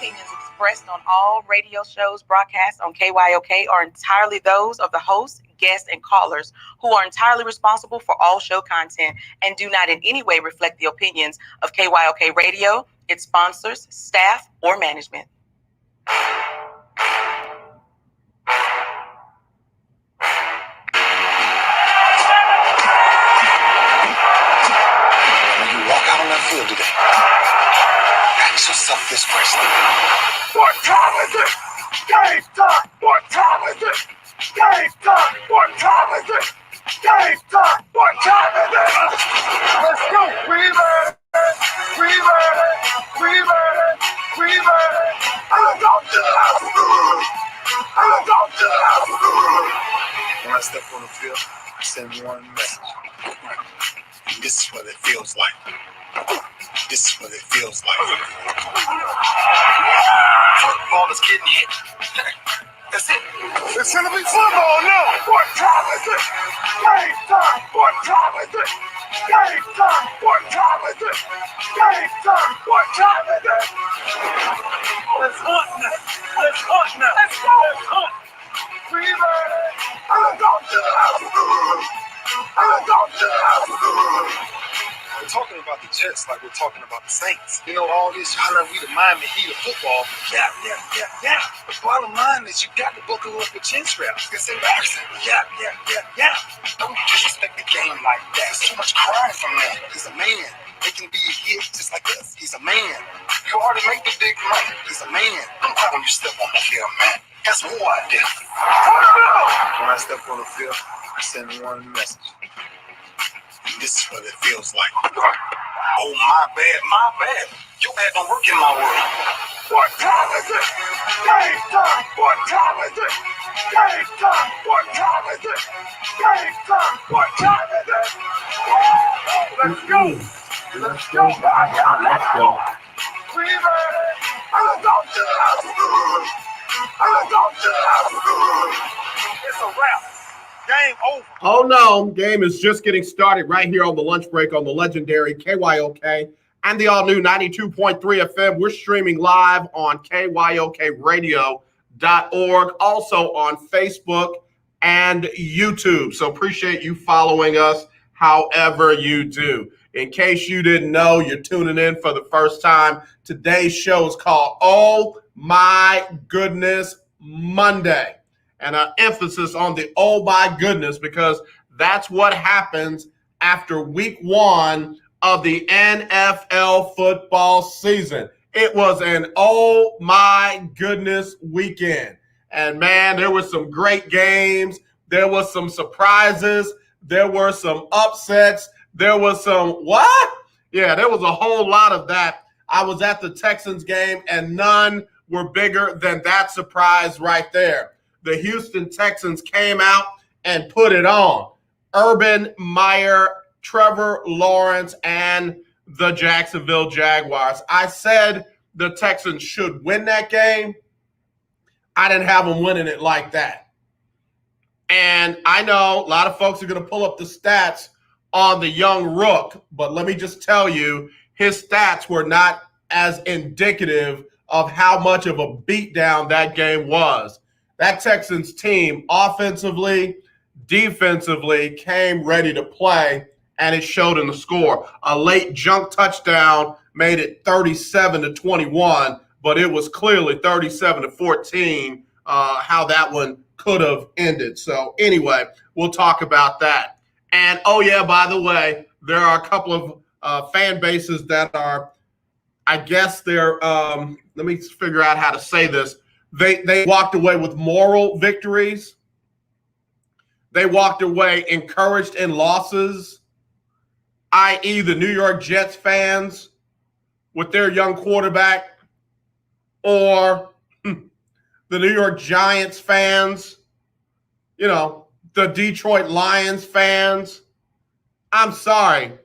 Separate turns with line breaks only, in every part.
opinions expressed on all radio shows broadcast on KYOK are entirely those of the hosts, guests, and callers, who are entirely responsible for all show content and do not in any way reflect the opinions of KYOK Radio, its sponsors, staff, or management.
When you walk out on that field today, ask yourself this question.
What time is it? Game time! What time is it? Game time! What time is it? Game time! What time is it? Let's go! We ready! We ready! We ready! We ready! I'm going to the house! I'm going to the house!
When I step on the field, I send one message. This is what it feels like. This is what it feels like. Football is getting hit. That's it.
It's gonna be football now! What time is it? Game time! What time is it? Game time! What time is it? Game time! What time is it? Let's hunt now! Let's hunt now! Let's go! Let's hunt! We ready? I'm going to the house! I'm going to the house!
We're talking about the Jets like we're talking about the Saints. You know, all this, how we the Miami Heat of football. Yeah. The bottom line is you got to buckle up with chin straps. It's embarrassing. Yeah. Don't disrespect the game like that. There's too much crying from that. He's a man. They can be a hit just like us. He's a man. You already make the big money. He's a man. I'm proud when you step on the field, man. That's who I did. When I step on the field, I send one message. This is what it feels like. Oh, my bad. Your bad don't work in my world.
What time is it? Game time! What time is it? Game time! What time is it? Game time! What time is it? Let's go! Let's go, y'all! Let's go! We ready? I'm going to the house! I'm going to the house! It's a wrap. Game over.
Oh, no. Game is just getting started right here on the lunch break on the legendary KYOK and the all-new 92.3 FM. We're streaming live on KYOKradio.org, also on Facebook and YouTube. So appreciate you following us however you do. In case you didn't know, you're tuning in for the first time. Today's show is called Oh My Goodness Monday. And an emphasis on the oh my goodness, because that's what happens after week one of the NFL football season. It was an oh my goodness weekend. And man, there were some great games. There was some surprises. There were some upsets. There was some what? Yeah, there was a whole lot of that. I was at the Texans game and none were bigger than that surprise right there. The Houston Texans came out and put it on. Urban Meyer, Trevor Lawrence, and the Jacksonville Jaguars. I said the Texans should win that game. I didn't have them winning it like that. And I know a lot of folks are going to pull up the stats on the young rook, but let me just tell you, his stats were not as indicative of how much of a beatdown that game was. That Texans team, offensively, defensively, came ready to play, and it showed in the score. A late junk touchdown made it 37-21, but it was clearly 37-14 how that one could have ended. So anyway, we'll talk about that. And, oh, yeah, by the way, there are a couple of fan bases that are, I guess they're let me figure out how to say this. They walked away with moral victories. They walked away encouraged in losses, i.e. the New York Jets fans with their young quarterback, or the New York Giants fans, the Detroit Lions fans. I'm sorry.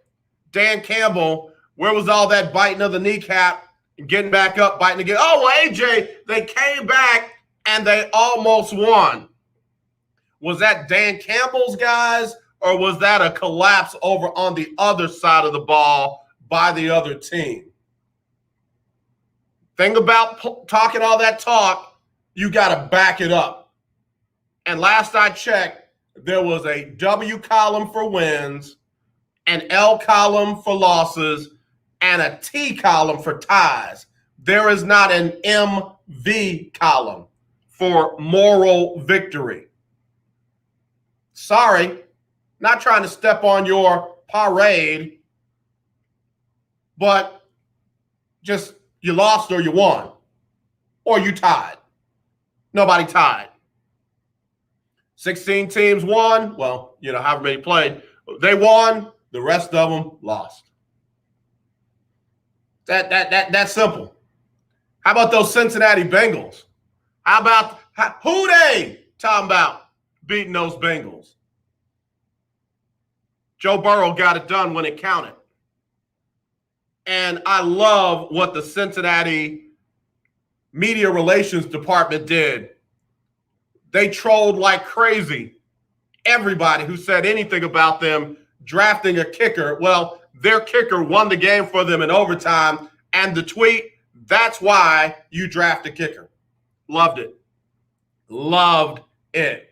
Dan Campbell, where was all that biting of the kneecap? Getting back up, biting again. Oh, well, AJ, they came back and they almost won. Was that Dan Campbell's guys, or was that a collapse over on the other side of the ball by the other team? Thing about talking all that talk, you got to back it up. And last I checked, there was a W column for wins, an L column for losses, and a T column for ties. There is not an MV column for moral victory. Sorry, not trying to step on your parade, but just you lost or you won, or you tied. Nobody tied. 16 teams won. Well, however many played. They won. The rest of them lost. That's simple. How about those Cincinnati Bengals? Who they talking about beating those Bengals? Joe Burrow got it done when it counted. And I love what the Cincinnati media relations department did. They trolled like crazy everybody who said anything about them drafting a kicker. Well, their kicker won the game for them in overtime. And the tweet, that's why you draft a kicker. Loved it. Loved it.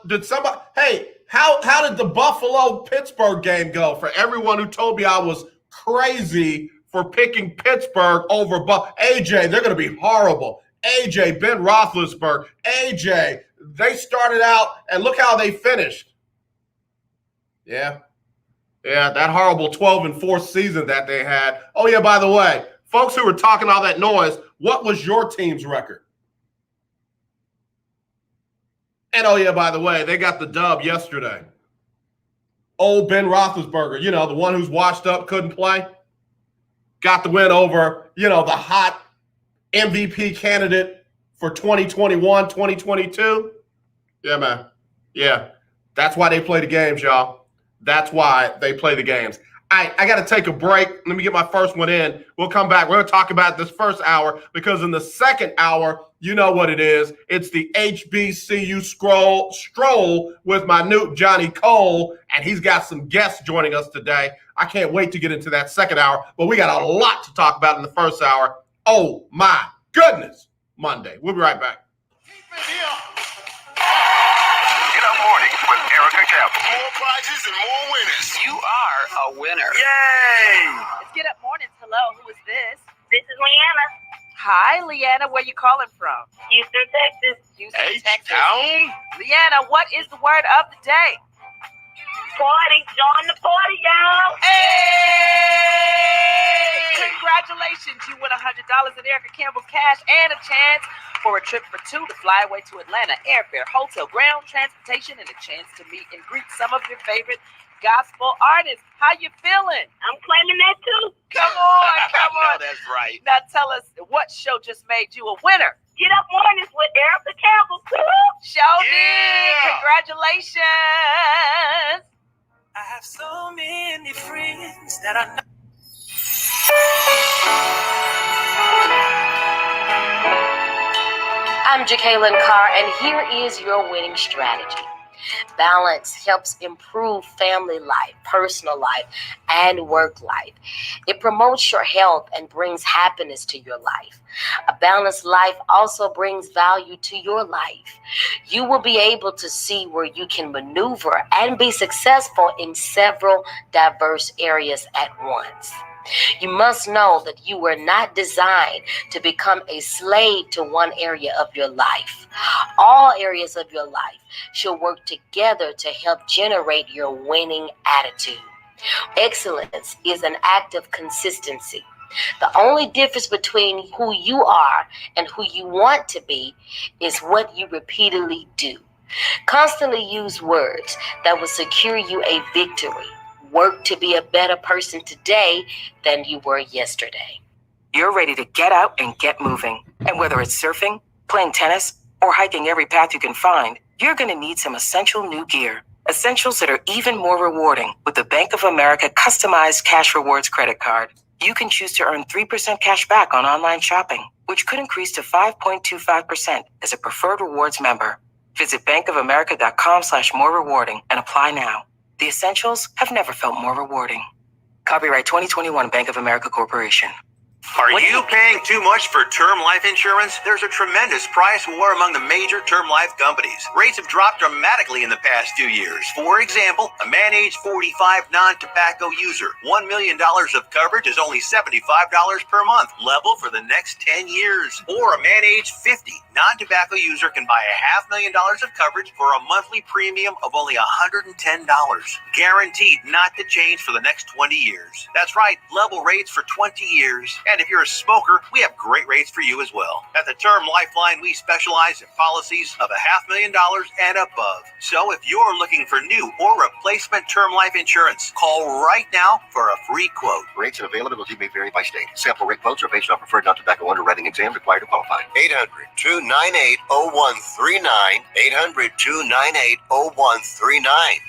Did somebody, hey, how did the Buffalo-Pittsburgh game go? For everyone who told me I was crazy for picking Pittsburgh over AJ, they're going to be horrible. AJ, Ben Roethlisberger, AJ, they started out and look how they finished. Yeah, that horrible 12-4 season that they had. Oh, yeah, by the way, folks who were talking all that noise, what was your team's record? And, oh, yeah, by the way, they got the dub yesterday. Old Ben Roethlisberger, the one who's washed up, couldn't play, got the win over, the hot MVP candidate for 2021, 2022. Yeah, man. Yeah, that's why they play the games, y'all. That's why they play the games. I got to take a break. Let me get my first one in. We'll come back. We're going to talk about this first hour because in the second hour, you know what it is. It's the HBCU Stroll with my Coach Johnnie Cole, and he's got some guests joining us today. I can't wait to get into that second hour, but we got a lot to talk about in the first hour. Oh, my goodness, Monday. We'll be right back.
Get up mornings with Erica Campbell. More prizes and more winners.
You are a winner.
Yay!
Let's get up mornings. Hello, who is this?
This is Leanna,
Hi, Leanna. Where you calling from?
Houston, Texas.
Houston, Texas.
H-Town.
Leanna, what is the word of the day?
Party, join the party, y'all.
Hey! Congratulations. You win $100 in Erica Campbell's cash and a chance for a trip for two to fly away to Atlanta. Airfare, hotel, ground transportation, and a chance to meet and greet some of your favorite gospel artists. How you feeling?
I'm claiming that too.
Come on, come on.
That's right.
Now tell us, what show just made you a winner?
Get up mornings with Erica Campbell.
Show did.
Yeah.
Congratulations.
I have so many friends that I know.
I'm Jacqueline Carr, and here is your winning strategy. Balance helps improve family life, personal life, and work life. It promotes your health and brings happiness to your life. A balanced life also brings value to your life. You will be able to see where you can maneuver and be successful in several diverse areas at once. You must know that you were not designed to become a slave to one area of your life. All areas of your life should work together to help generate your winning attitude. Excellence is an act of consistency. The only difference between who you are and who you want to be is what you repeatedly do. Constantly use words that will secure you a victory. Work to be a better person today than you were yesterday.
You're ready to get out and get moving. And whether it's surfing, playing tennis, or hiking every path you can find, you're going to need some essential new gear. Essentials that are even more rewarding with the Bank of America customized cash rewards credit card. You can choose to earn 3% cash back on online shopping, which could increase to 5.25% as a preferred rewards member. Visit bankofamerica.com/more rewarding and apply now. The essentials have never felt more rewarding. Copyright 2021 Bank of America Corporation.
Are you paying too much for term life insurance? There's a tremendous price war among the major term life companies. Rates have dropped dramatically in the past 2 years. For example, a man age 45 non-tobacco user, $1 million of coverage is only $75 per month, level for the next 10 years. Or a man age 50 non-tobacco user can buy $500,000 of coverage for a monthly premium of only $110. Guaranteed not to change for the next 20 years. That's right, level rates for 20 years. And if you're a smoker, we have great rates for you as well. At the Term Lifeline, we specialize in policies of $500,000 and above. So if you're looking for new or replacement term life insurance, call right now for a free quote.
Rates and availability may vary by state. Sample rate quotes are based on preferred non-tobacco underwriting exam required to qualify. 800-298-0139. 800-298-0139.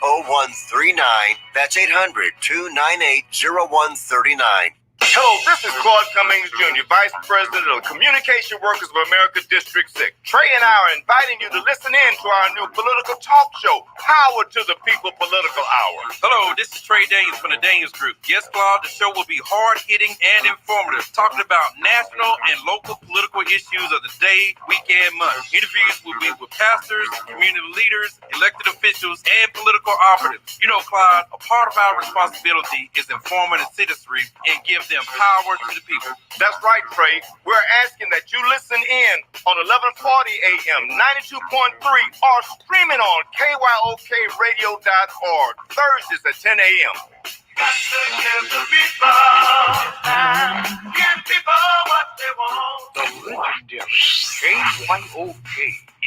800-298-0139. That's 800-298-0139.
Hello, this is Claude Cummings Jr., Vice President of Communication Workers of America District 6. Trey and I are inviting you to listen in to our new political talk show, Power to the People Political Hour.
Hello, this is Trey Daniels from the Daniels Group. Yes, Claude, the show will be hard-hitting and informative, talking about national and local political issues of the day, week, and month. Interviews will be with pastors, community leaders, elected officials, and political operatives. You know, Claude, a part of our responsibility is informing the citizenry and give them power to the people.
That's right, Trey. We're asking that you listen in on 1140 AM, 92.3, or streaming on KYOKradio.org, Thursdays at 10 a.m.
The legendary KYOK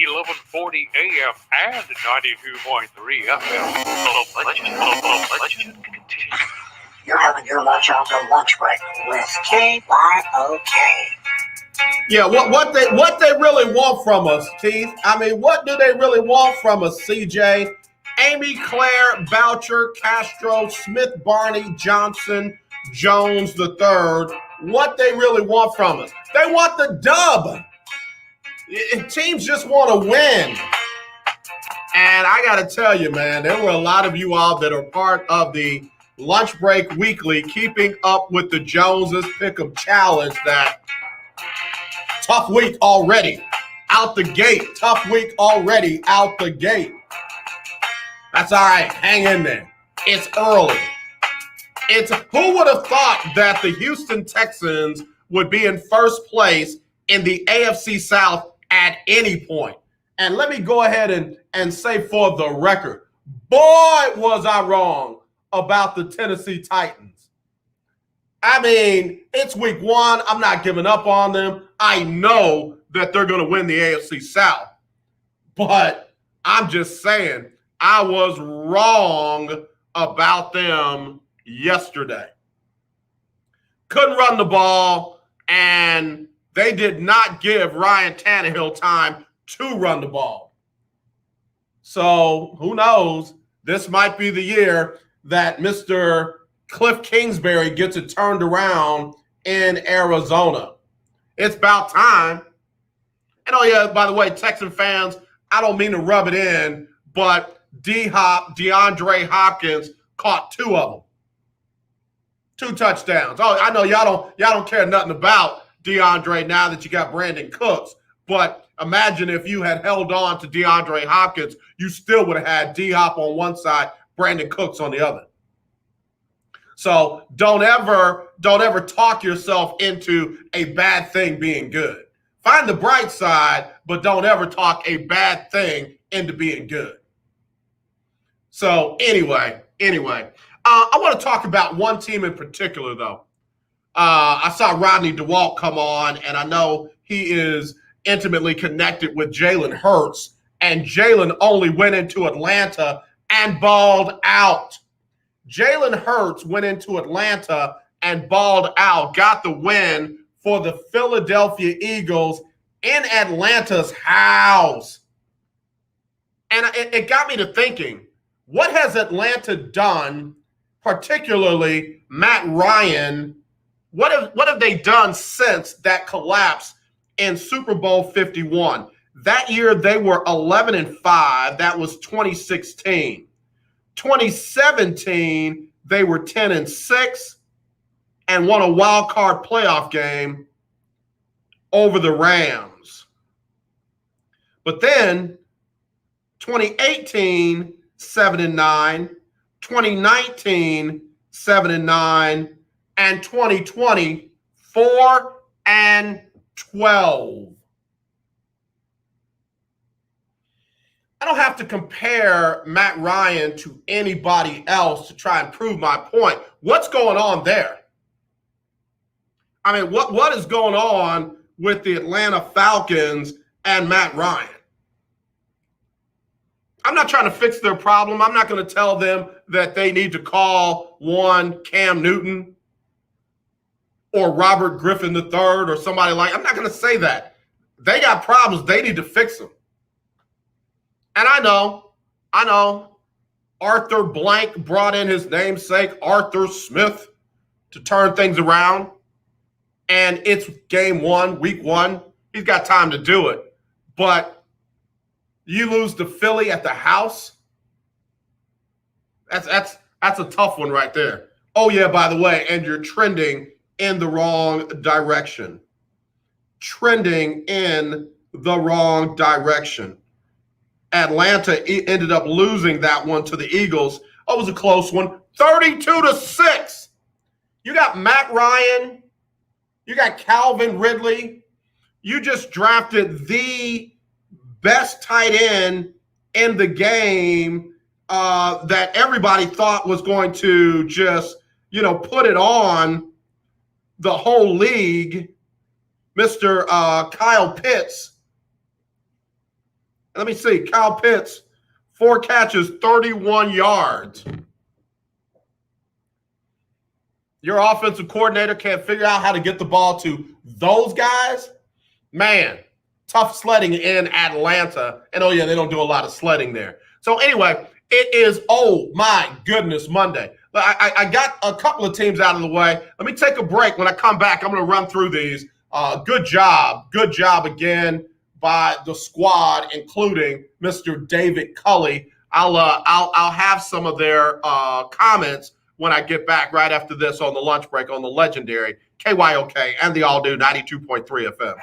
1140 AM and 92.3 FM. The legend continues.
You're having your lunch on the lunch break with KYOK.
Yeah, what they really want from us, Keith? I mean, what do they really want from us, CJ? Amy, Claire, Boucher, Castro, Smith, Barney, Johnson, Jones III. What they really want from us? They want the dub. Teams just want to win. And I got to tell you, man, there were a lot of you all that are part of the Lunch Break Weekly, keeping up with the Joneses Pick'em Challenge. That tough week already out the gate. Tough week already out the gate. That's all right. Hang in there. It's early. Who would have thought that the Houston Texans would be in first place in the AFC South at any point? And let me go ahead and say for the record, boy, was I wrong about the Tennessee Titans. I mean, it's week one. I'm not giving up on them. I know that they're going to win the AFC South. But I'm just saying, I was wrong about them yesterday. Couldn't run the ball, and they did not give Ryan Tannehill time to run the ball. So who knows? This might be the year that Mr. Cliff Kingsbury gets it turned around in Arizona. It's about time. And oh yeah, by the way, Texan fans, I don't mean to rub it in, but DeAndre Hopkins caught 2 of them. 2 touchdowns. Oh, I know y'all don't care nothing about DeAndre now that you got Brandon Cooks, but imagine if you had held on to DeAndre Hopkins, you still would have had D-Hop on one side, Brandon Cooks on the other. So don't ever talk yourself into a bad thing being good. Find the bright side, but don't ever talk a bad thing into being good. So anyway, I want to talk about one team in particular, though. I saw Rodney DeWalt come on, and I know he is intimately connected with Jalen Hurts, and Jalen only went into Atlanta and balled out. Jalen Hurts went into Atlanta and balled out, got the win for the Philadelphia Eagles in Atlanta's house. And it got me to thinking, what has Atlanta done, particularly Matt Ryan? What have they done since that collapse in Super Bowl 51? That year they were 11-5. That was 2016. 2017 they were 10-6, and won a wild card playoff game over the Rams. But then 2018, 7-9, 2019, 7-9, and 2020, 4-12. I don't have to compare Matt Ryan to anybody else to try and prove my point. What's going on there? I mean, what is going on with the Atlanta Falcons and Matt Ryan? I'm not trying to fix their problem. I'm not going to tell them that they need to call one Cam Newton or Robert Griffin III or somebody like. I'm not going to say that. They got problems. They need to fix them. And I know, Arthur Blank brought in his namesake, Arthur Smith, to turn things around. And it's game one, week one. He's got time to do it. But you lose to Philly at the house. That's a tough one right there. Oh, yeah, by the way, and you're trending in the wrong direction. Trending in the wrong direction. Atlanta ended up losing that one to the Eagles. Oh, it was a close one. 32-6. You got Matt Ryan. You got Calvin Ridley. You just drafted the best tight end in the game that everybody thought was going to just, put it on the whole league, Mr. Kyle Pitts. Let me see. Kyle Pitts, 4 catches, 31 yards. Your offensive coordinator can't figure out how to get the ball to those guys? Man, tough sledding in Atlanta. And, oh, yeah, they don't do a lot of sledding there. So, anyway, it is, oh, my goodness, Monday. I got a couple of teams out of the way. Let me take a break. When I come back, I'm going to run through these. Good job again by the squad, including Mr. David Culley. I'll have some of their comments when I get back right after this on the lunch break on the legendary KYOK and the all-new 92.3 FM.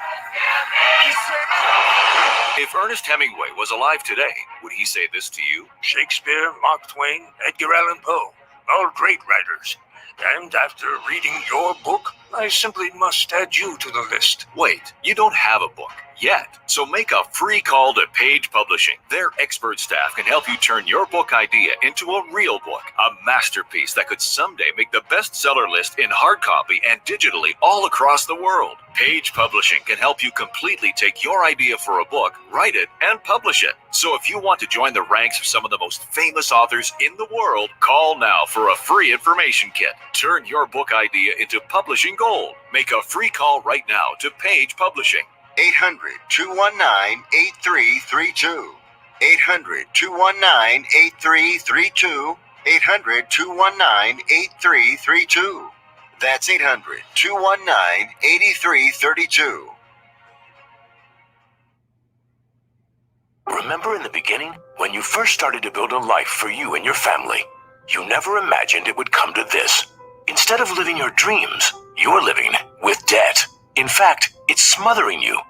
If Ernest Hemingway was alive today, would he say this to you?
Shakespeare, Mark Twain, Edgar Allan Poe, all great writers. And after reading your book, I simply must add you to the list.
Wait, you don't have a book yet. So make a free call to Page Publishing. Their expert staff can help you turn your book idea into a real book, a masterpiece that could someday make the bestseller list in hard copy and digitally all across the world. Page Publishing can help you completely take your idea for a book, write it, and publish it. So if you want to join the ranks of some of the most famous authors in the world, call now for a free information kit. Turn your book idea into publishing gold. Make a free call right now to Page Publishing.
800-219-8332. 800-219-8332. 800-219-8332. That's 800-219-8332.
Remember in the beginning, when you first started to build a life for you and your family, you never imagined it would come to this. Instead of living your dreams, you're living with debt. In fact, it's smothering you.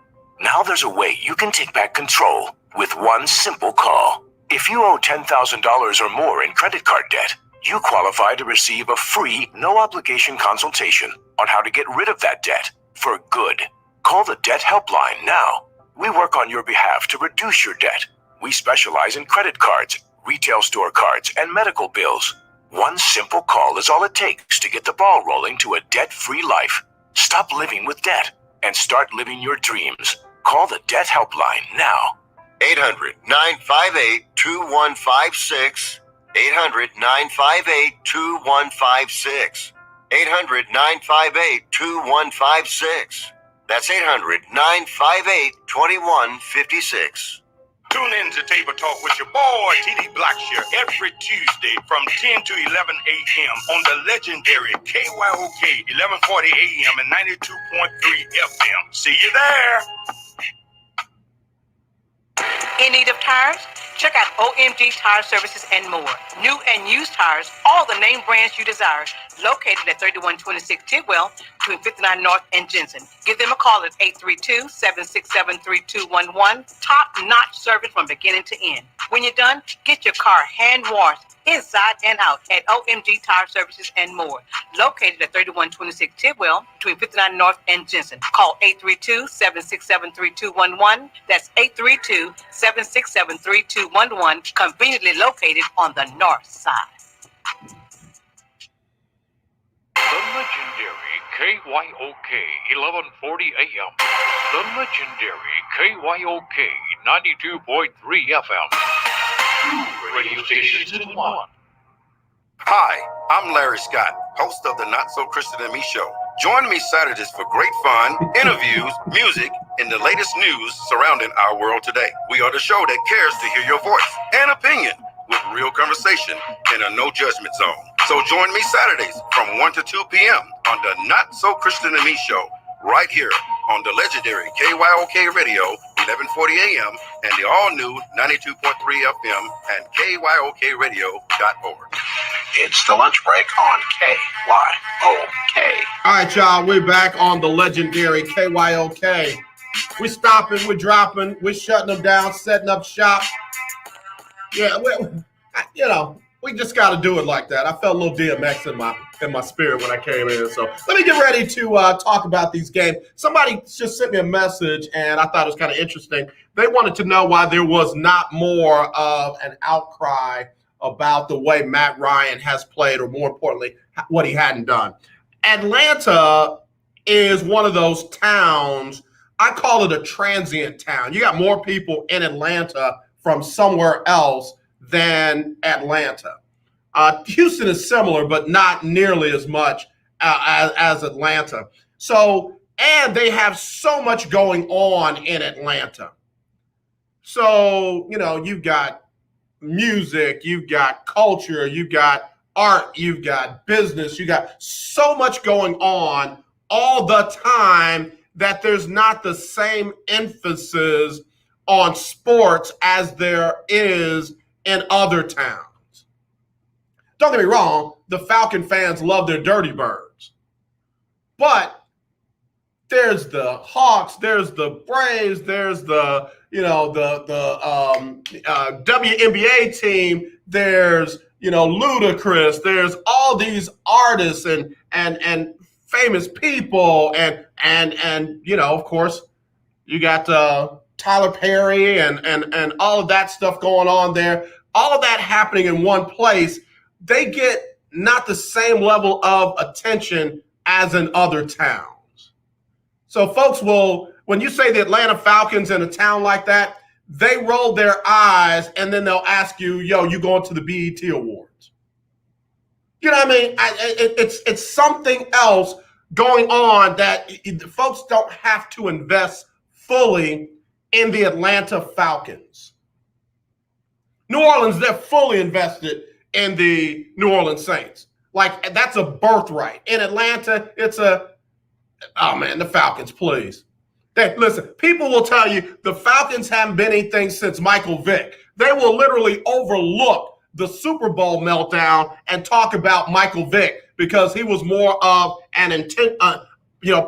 Now there's a way you can take back control with one simple call. If you owe $10,000 or more in credit card debt, you qualify to receive a free, no-obligation consultation on how to get rid of that debt for good. Call the Debt Helpline now. We work on your behalf to reduce your debt. We specialize in credit cards, retail store cards, and medical bills. One simple call is all it takes to get the ball rolling to a debt-free life. Stop living with debt and start living your dreams. Call the Debt Helpline now.
800-958-2156. 800-958-2156. 800-958-2156. That's 800-958-2156.
Tune in to Table Talk with your boy, TD Blackshear, every Tuesday from 10 to 11 a.m. on the legendary KYOK 1140 a.m. and 92.3 FM. See you there.
In need of tires? Check out OMG Tire Services and more. New and used tires, all the name brands you desire, located at 3126 Tidwell between 59 North and Jensen. Give them a call at 832-767-3211. Top-notch service from beginning to end. When you're done, get your car hand-washed inside and out at OMG Tire Services and more. Located at 3126 Tidwell between 59 North and Jensen. Call 832-767-3211. That's 832-767-3211. Conveniently located on the north side.
The legendary KYOK 1140 AM. The legendary KYOK 92.3 FM. Two radio stations in one.
Hi, I'm Larry Scott, host of the Not So Christian and Me show. Join me Saturdays for great fun, interviews, music, and the latest news surrounding our world today. We are the show that cares to hear your voice and opinion with real conversation in a no judgment zone. So join me Saturdays from 1 to 2 p.m. on the Not So Christian and Me show, right here on the legendary KYOK Radio, 1140 AM, and the all-new 92.3 FM and KYOKradio.org.
It's the lunch break on KYOK.
All right, y'all, we're back on the legendary KYOK. We're stopping, we're dropping, we're shutting them down, setting up shop. Yeah, we just got to do it like that. I felt a little DMX in my spirit when I came in. So let me get ready to talk about these games. Somebody just sent me a message, and I thought it was kind of interesting. They wanted to know why there was not more of an outcry about the way Matt Ryan has played, or more importantly, what he hadn't done. Atlanta is one of those towns, I call it a transient town. You got more people in Atlanta from somewhere else than Atlanta. Houston is similar, but not nearly as much as Atlanta. So, and they have so much going on in Atlanta. So, you've got music, you've got culture, you've got art, you've got business, you got so much going on all the time that there's not the same emphasis on sports as there is in other towns. Don't get me wrong, the Falcon fans love their Dirty Birds. But there's the Hawks, there's the Braves, there's the WNBA team, there's Ludacris, there's all these artists and famous people and of course you got Tyler Perry and all of that stuff going on there. All of that happening in one place, they get not the same level of attention as in other towns. So folks when you say the Atlanta Falcons in a town like that, they roll their eyes and then they'll ask you, you going to the BET Awards? You know what I mean? It's something else going on that folks don't have to invest fully in the Atlanta Falcons. New Orleans, they're fully invested in the New Orleans Saints. Like, that's a birthright. In Atlanta, it's the Falcons, please. Listen, people will tell you the Falcons haven't been anything since Michael Vick. They will literally overlook the Super Bowl meltdown and talk about Michael Vick because he was more of an intent,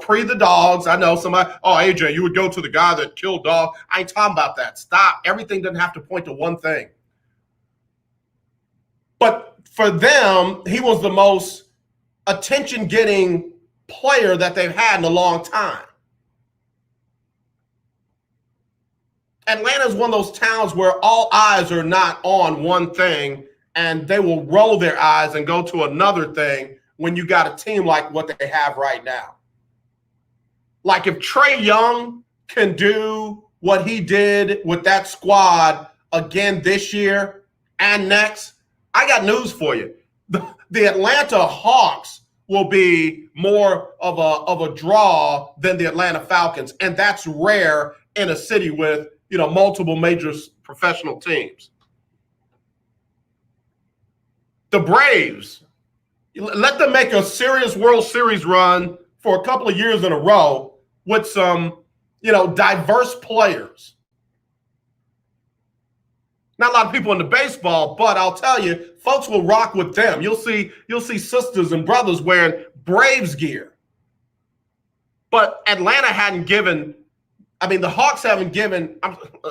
pre the dogs. I know somebody, AJ, you would go to the guy that killed dog. I ain't talking about that. Stop. Everything doesn't have to point to one thing. But for them, he was the most attention-getting player that they've had in a long time. Atlanta is one of those towns where all eyes are not on one thing, and they will roll their eyes and go to another thing when you got a team like what they have right now. Like if Trae Young can do what he did with that squad again this year and next, I got news for you. The Atlanta Hawks will be more of a draw than the Atlanta Falcons, and that's rare in a city with multiple major professional teams. The Braves, let them make a serious World Series run for a couple of years in a row with some, diverse players. Not a lot of people into baseball, but I'll tell you, folks will rock with them. You'll see sisters and brothers wearing Braves gear. But Atlanta hadn't given, the Hawks haven't given,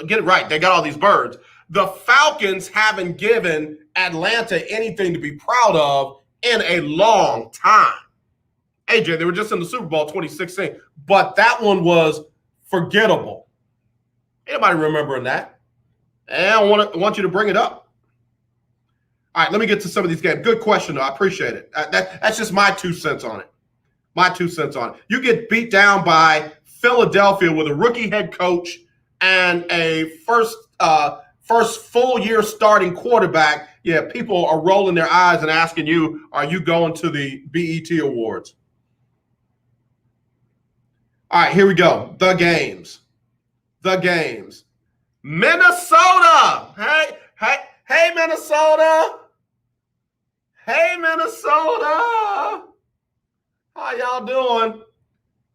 get it right, they got all these birds. The Falcons haven't given Atlanta anything to be proud of in a long time. AJ, they were just in the Super Bowl 2016, but that one was forgettable. Anybody remembering that? And I want you to bring it up. All right, let me get to some of these games. Good question, though. I appreciate it. That's just my 2 cents on it. You get beat down by Philadelphia with a rookie head coach and a first full year starting quarterback. Yeah, people are rolling their eyes and asking you, are you going to the BET Awards? All right, here we go. The games. Minnesota. Hey, Minnesota. Hey, Minnesota. How y'all doing?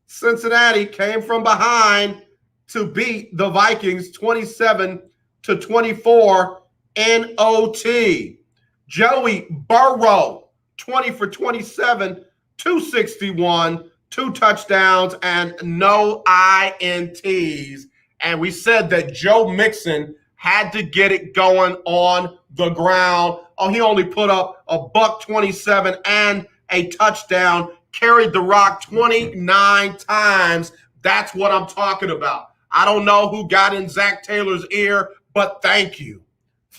Cincinnati came from behind to beat the Vikings 27-24 in OT. Joey Burrow, 20 for 27, 261, 2 touchdowns, and no INTs. And we said that Joe Mixon had to get it going on the ground. Oh, he only put up a $127 and a touchdown, carried the rock 29 times. That's what I'm talking about. I don't know who got in Zach Taylor's ear, but thank you.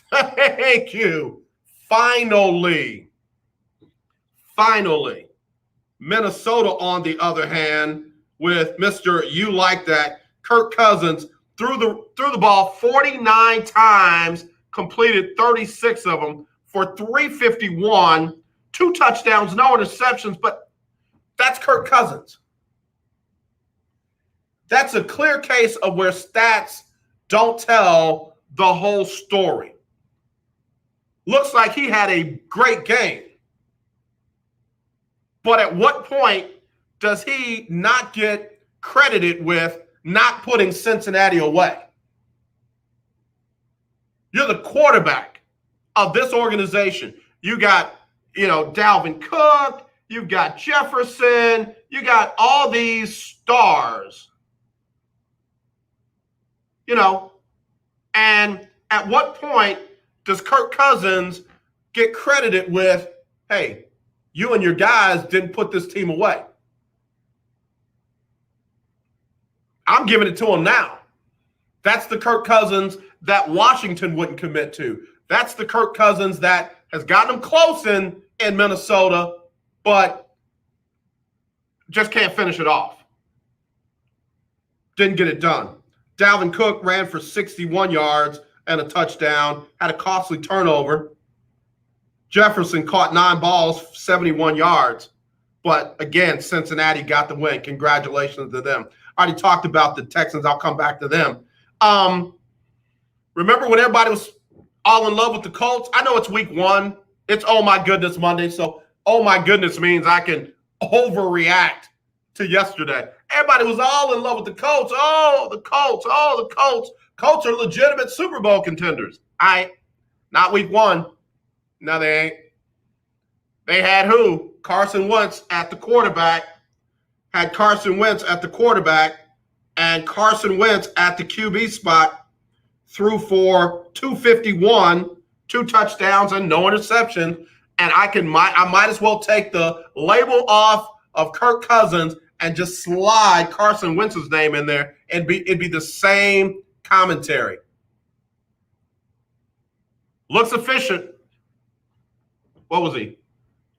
Thank you. Finally. Minnesota, on the other hand, with Mr. You Like That, Kirk Cousins, threw the ball 49 times, completed 36 of them for 351, 2 touchdowns, no interceptions, but that's Kirk Cousins. That's a clear case of where stats don't tell the whole story. Looks like he had a great game. But at what point does he not get credited with not putting Cincinnati away? You're the quarterback of this organization. You got, Dalvin Cook, you've got Jefferson, you got all these stars. And at what point does Kirk Cousins get credited with, hey, you and your guys didn't put this team away? I'm giving it to him now. That's the Kirk Cousins that Washington wouldn't commit to. That's the Kirk Cousins that has gotten them close in Minnesota, but just can't finish it off. Didn't get it done. Dalvin Cook ran for 61 yards and a touchdown, had a costly turnover. Jefferson caught 9 balls, 71 yards. But again, Cincinnati got the win. Congratulations to them. I already talked about the Texans. I'll come back to them. Remember when everybody was all in love with the Colts? I know it's week 1. It's oh my goodness Monday. So oh my goodness means I can overreact to yesterday. Everybody was all in love with the Colts. Oh, the Colts. Oh, the Colts. Colts are legitimate Super Bowl contenders. Not week 1. No, they ain't. They had who? Carson Wentz at the quarterback. And Carson Wentz at the QB spot, threw for 251, 2 touchdowns and no interception. And I might as well take the label off of Kirk Cousins and just slide Carson Wentz's name in there, and it'd be the same commentary. Looks efficient. What was he?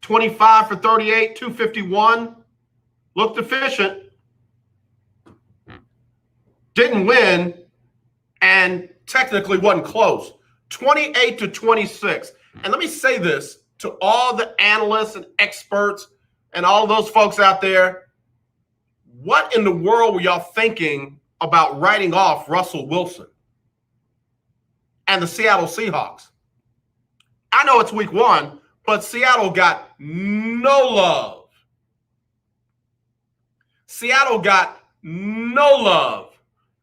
25 for 38, 251. Looked efficient. Didn't win, and technically wasn't close. 28-26. And let me say this to all the analysts and experts and all those folks out there. What in the world were y'all thinking about writing off Russell Wilson and the Seattle Seahawks? I know it's week 1, but Seattle got no love. Seattle got no love.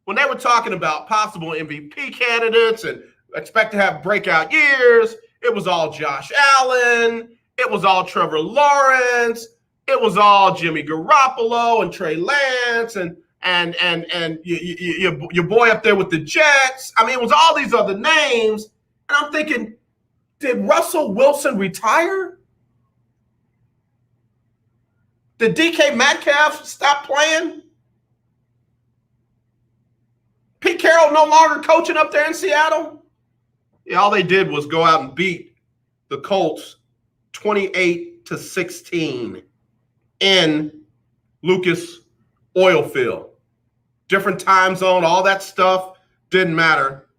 When they were talking about possible MVP candidates and expect to have breakout years. It was all Josh Allen. It was all Trevor Lawrence. It was all Jimmy Garoppolo and Trey Lance and your boy up there with the Jets. I mean, it was all these other names. And I'm thinking, did Russell Wilson retire? Did DK Metcalf stop playing? Pete Carroll no longer coaching up there in Seattle? Yeah, all they did was go out and beat the Colts 28-16 in Lucas Oil Field. Different time zone, all that stuff didn't matter.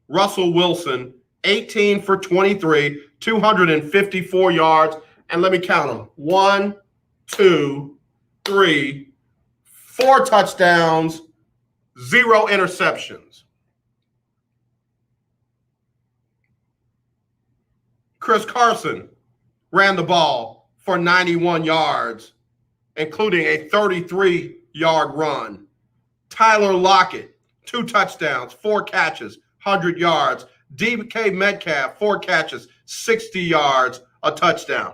Russell Wilson, 18 for 23, 254 yards. And let me count them. 1, 2, 3, 4 touchdowns, 0 interceptions. Chris Carson ran the ball for 91 yards, including a 33-yard run. Tyler Lockett, 2 touchdowns, 4 catches, 100 yards. DK Metcalf, 4 catches, 60 yards, a touchdown.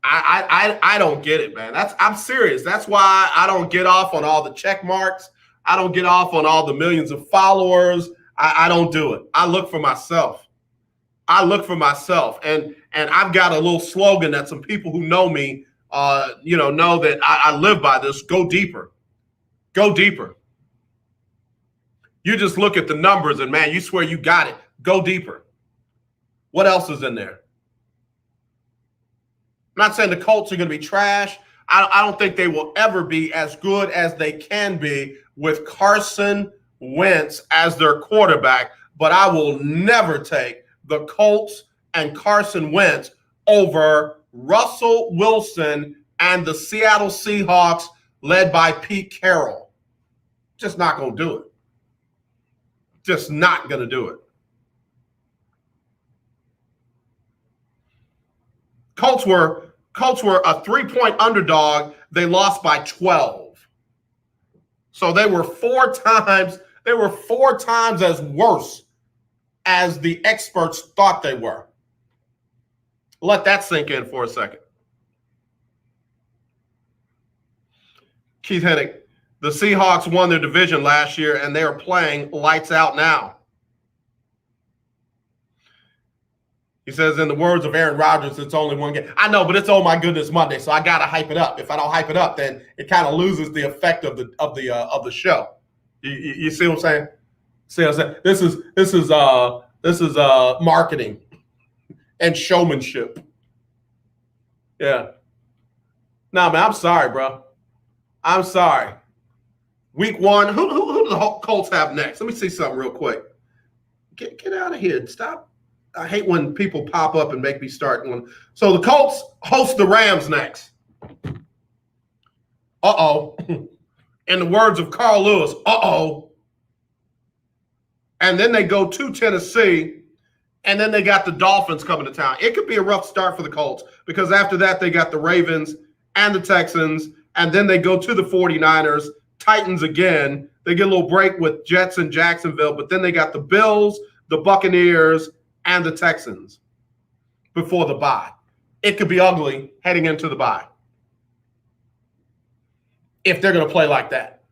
I don't get it, man. I'm serious. That's why I don't get off on all the check marks. I don't get off on all the millions of followers. I don't do it. I look for myself. And I've got a little slogan that some people who know me, know that I live by this. Go deeper. Go deeper. You just look at the numbers and, man, you swear you got it. Go deeper. What else is in there? I'm not saying the Colts are going to be trash. I don't think they will ever be as good as they can be with Carson Wentz as their quarterback, but I will never take the Colts and Carson Wentz over Russell Wilson and the Seattle Seahawks led by Pete Carroll. Just not going to do it. Just not going to do it. Colts were a 3-point underdog. They lost by 12. So they were 4 times as worse as the experts thought they were. Let that sink in for a second. Keith Hennig, the Seahawks won their division last year, and they are playing lights out now. He says, in the words of Aaron Rodgers, it's only one game. I know, but it's Oh My Goodness Monday, so I got to hype it up. If I don't hype it up, then it kind of loses the effect of the show. You see what I'm saying? See what I'm saying? This is marketing and showmanship. Yeah. Nah, man, I'm sorry, bro. I'm sorry. Week 1, who do the Colts have next? Let me see something real quick. Get out of here. Stop. I hate when people pop up and make me start one. So the Colts host the Rams next. Uh-oh. In the words of Carl Lewis, uh-oh. And then they go to Tennessee, and then they got the Dolphins coming to town. It could be a rough start for the Colts because after that they got the Ravens and the Texans, and then they go to the 49ers, Titans again. They get a little break with Jets and Jacksonville, but then they got the Bills, the Buccaneers, and the Texans before the bye. It could be ugly heading into the bye if they're going to play like that.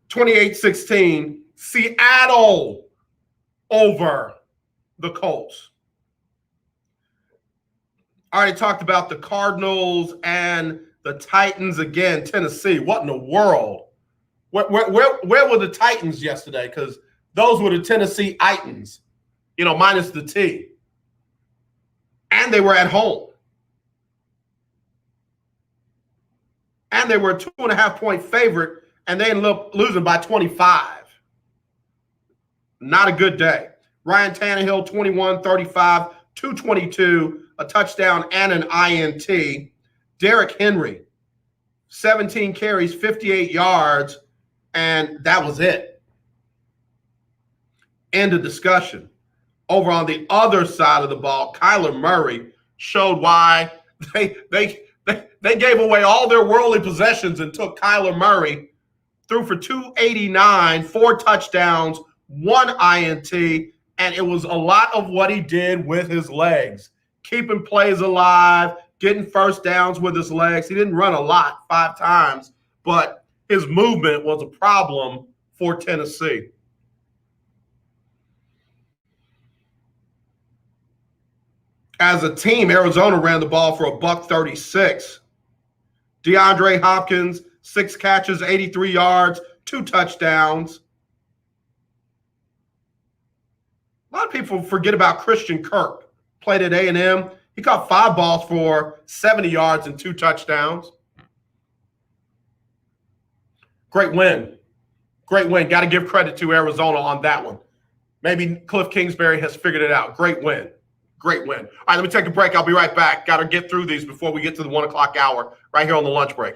28-16, Seattle over the Colts. I already talked about the Cardinals and the Titans again. Tennessee, what in the world? Where were the Titans yesterday? Because those were the Tennessee Titans, minus the T. And they were at home. And they were a 2.5-point favorite, and they ended up losing by 25. Not a good day. Ryan Tannehill, 21, 35, 222, a touchdown and an INT. Derrick Henry, 17 carries, 58 yards, and that was it. End of discussion. Over on the other side of the ball, Kyler Murray showed why they gave away all their worldly possessions and took Kyler Murray threw for 289, 4 touchdowns, 1 INT, and it was a lot of what he did with his legs, keeping plays alive, getting first downs with his legs. He didn't run a lot, 5 times, but his movement was a problem for Tennessee. As a team, Arizona ran the ball for $136. DeAndre Hopkins, 6 catches, 83 yards, 2 touchdowns. A lot of people forget about Christian Kirk. Played at A&M. He caught 5 balls for 70 yards and 2 touchdowns. Great win. Great win. Got to give credit to Arizona on that one. Maybe Cliff Kingsbury has figured it out. Great win. Great win. All right, let me take a break. I'll be right back. Got to get through these before we get to the 1 o'clock hour right here on the lunch break.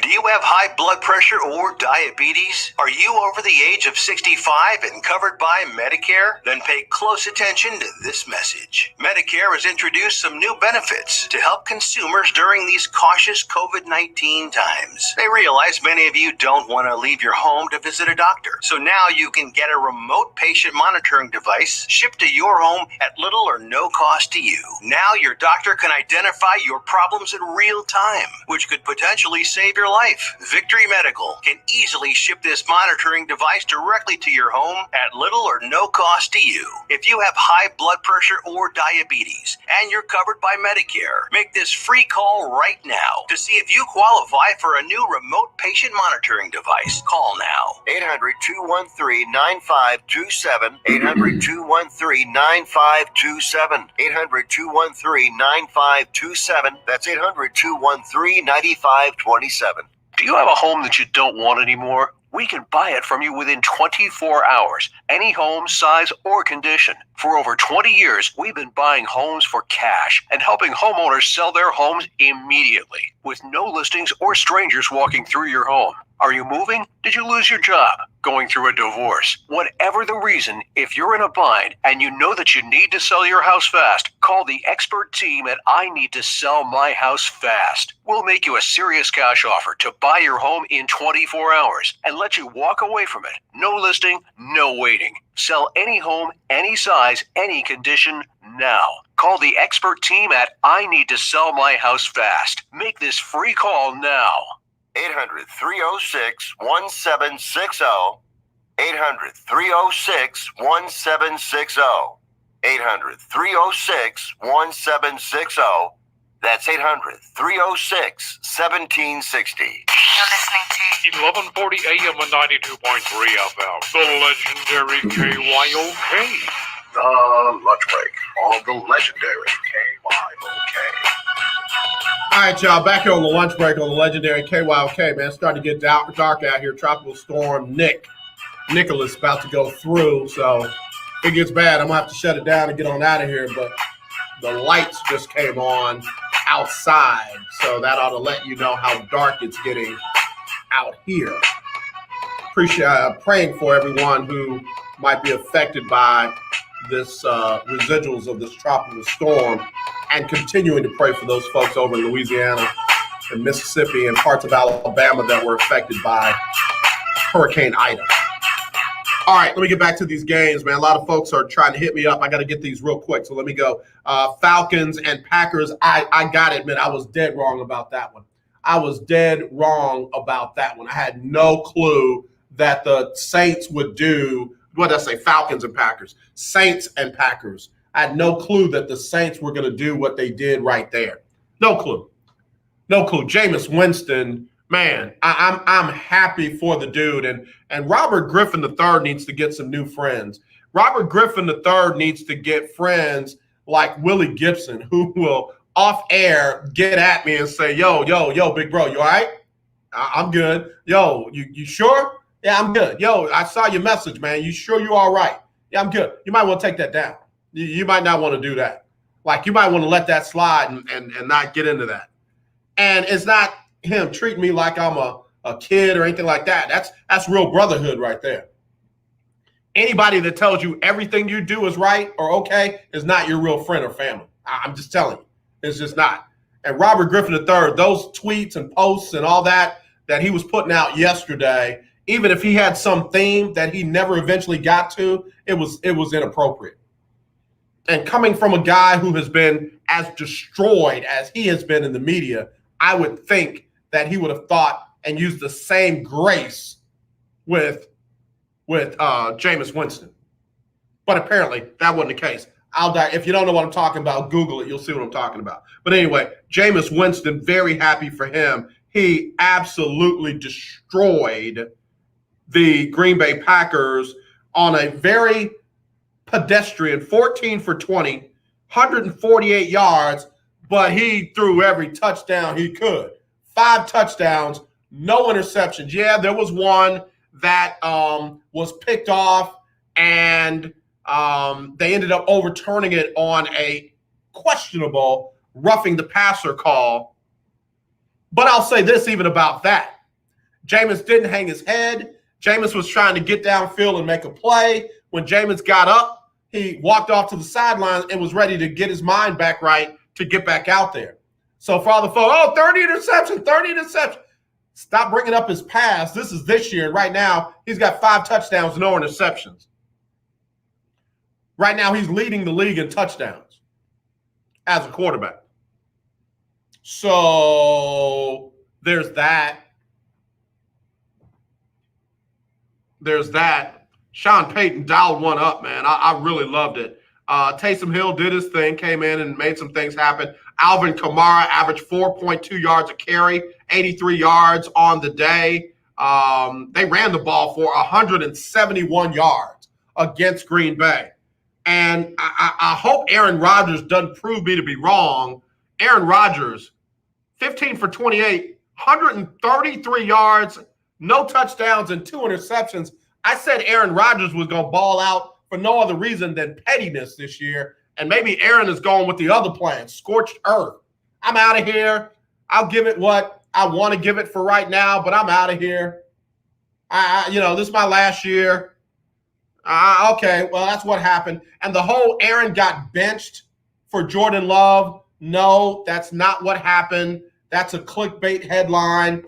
Do you have high blood pressure or diabetes? Are you over the age of 65 and covered by Medicare? Then pay close attention to this message. Medicare has introduced some new benefits to help consumers during these cautious COVID-19 times. They realize many of you don't want to leave your home to visit a doctor. So now you can get a remote patient monitoring device shipped to your home at little or no cost to you. Now your doctor can identify your problems in real time, which could potentially save your life. Victory Medical can easily ship this monitoring device directly to your home at little or no cost to you. If you have high blood pressure or diabetes and you're covered by Medicare, make this free call right now to see if you qualify for a new remote patient monitoring device. Call now.
800-213-9527. 800-213-9527. 800-213-9527. That's 800-213-9527.
Do you have a home that you don't want anymore? We can buy it from you within 24 hours, any home, size, or condition. For over 20 years, we've been buying homes for cash and helping homeowners sell their homes immediately, with no listings or strangers walking through your home. Are you moving? Did you lose your job? Going through a divorce? Whatever the reason, if you're in a bind and you know that you need to sell your house fast, call the expert team at I Need to Sell My House Fast. We'll make you a serious cash offer to buy your home in 24 hours and let you walk away from it. No listing, no waiting. Sell any home, any size, any condition now. Call the expert team at I Need to Sell My House Fast. Make this free call now.
800-306-1760. 800-306-1760. 800-306-1760. That's 800-306-1760.
You're listening to 1140 AM and 92.3 FM, the legendary KYOK.
The lunch break on the legendary KYOK.
All right, y'all, back here on the lunch break on the legendary KYOK, man. It's starting to get dark out here. Tropical storm Nicholas about to go through, so it gets bad. I'm going to have to shut it down and get on out of here, but the lights just came on outside, so that ought to let you know how dark it's getting out here. Appreciate praying for everyone who might be affected by this residuals of this tropical storm, and continuing to pray for those folks over in Louisiana and Mississippi and parts of Alabama that were affected by Hurricane Ida. All right, let me get back to these games, man. A lot of folks are trying to hit me up. I got to get these real quick, so let me go. Falcons and Packers, I got to admit, I was dead wrong about that one. I had no clue that the Saints would do, what did I say, Falcons and Packers. Saints and Packers. I had no clue that the Saints were going to do what they did right there. No clue. Jameis Winston, man, I'm happy for the dude. And Robert Griffin III needs to get some new friends. Robert Griffin III needs to get friends like Willie Gibson, who will off air get at me and say, yo, big bro, you all right? I'm good. Yo, you sure? Yeah, I'm good. Yo, I saw your message, man. You sure you all right? Yeah, I'm good. You might want to take that down. You might not want to do that. Like, you might want to let that slide and not get into that. And it's not him treating me like I'm a kid or anything like that. That's real brotherhood right there. Anybody that tells you everything you do is right or okay is not your real friend or family. I'm just telling you. It's just not. And Robert Griffin III, those tweets and posts and all that, that he was putting out yesterday, even if he had some theme that he never eventually got to, it was inappropriate. And coming from a guy who has been as destroyed as he has been in the media, I would think that he would have thought and used the same grace with Jameis Winston. But apparently that wasn't the case. If you don't know what I'm talking about, Google it. You'll see what I'm talking about. But anyway, Jameis Winston, very happy for him. He absolutely destroyed the Green Bay Packers on a very pedestrian 14 for 20, 148 yards, but he threw every touchdown he could. 5 touchdowns, no interceptions. Yeah, there was one that was picked off, and they ended up overturning it on a questionable roughing the passer call. But I'll say this even about that. Jameis didn't hang his head. Jameis was trying to get downfield and make a play. When Jameis got up, he walked off to the sidelines and was ready to get his mind back right to get back out there. So for all the folks, 30 interceptions. Stop bringing up his past. This is this year. And right now, he's got 5 touchdowns, no interceptions. Right now, he's leading the league in touchdowns as a quarterback. So there's that. Sean Payton dialed one up, man. I really loved it. Taysom Hill did his thing, came in and made some things happen. Alvin Kamara averaged 4.2 yards a carry, 83 yards on the day. They ran the ball for 171 yards against Green Bay. And I hope Aaron Rodgers doesn't prove me to be wrong. Aaron Rodgers, 15 for 28, 133 yards, no touchdowns, and 2 interceptions. I said Aaron Rodgers was going to ball out for no other reason than pettiness this year. And maybe Aaron is going with the other plan, scorched earth. I'm out of here. I'll give it what I want to give it for right now, but I'm out of here. This is my last year. Okay, well, that's what happened. And the whole Aaron got benched for Jordan Love. No, that's not what happened. That's a clickbait headline.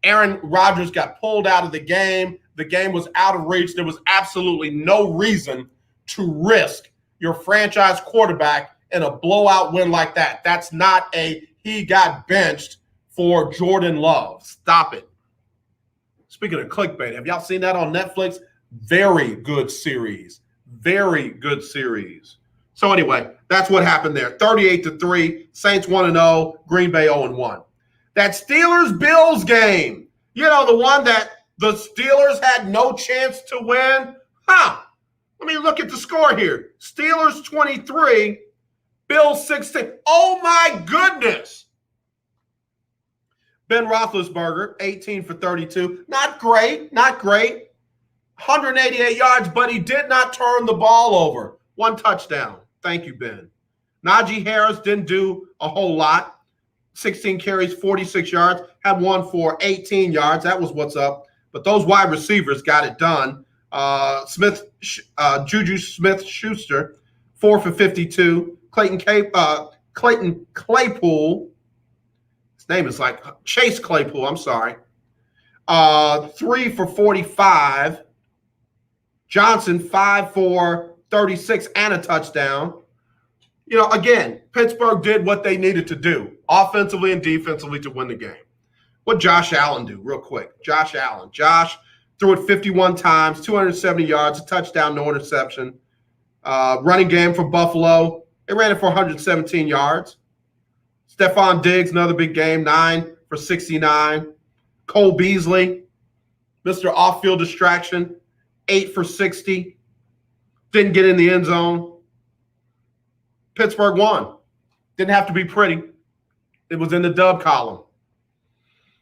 Aaron Rodgers got pulled out of the game. The game was out of reach. There was absolutely no reason to risk your franchise quarterback in a blowout win like that. That's not he got benched for Jordan Love. Stop it. Speaking of clickbait, have y'all seen that on Netflix? Very good series. Very good series. So anyway, that's what happened there. 38-3, Saints 1-0, Green Bay 0-1. That Steelers-Bills game, the one that the Steelers had no chance to win. Let me look at the score here. Steelers 23, Bills 16. Oh, my goodness. Ben Roethlisberger, 18 for 32. Not great. 188 yards, but he did not turn the ball over. 1 touchdown. Thank you, Ben. Najee Harris didn't do a whole lot. 16 carries, 46 yards. Had one for 18 yards. That was what's up. But those wide receivers got it done. Juju Smith-Schuster, 4 for 52. Clayton Claypool. His name is like Chase Claypool. I'm sorry. 3 for 45. Johnson, 5 for 36 and a touchdown. Again, Pittsburgh did what they needed to do, offensively and defensively, to win the game. What Josh Allen do, real quick? Josh threw it 51 times, 270 yards, a touchdown, no interception. Running game for Buffalo, they ran it for 117 yards. Stephon Diggs, another big game, 9 for 69. Cole Beasley, Mr. Off-Field Distraction, 8 for 60. Didn't get in the end zone. Pittsburgh won. Didn't have to be pretty. It was in the dub column.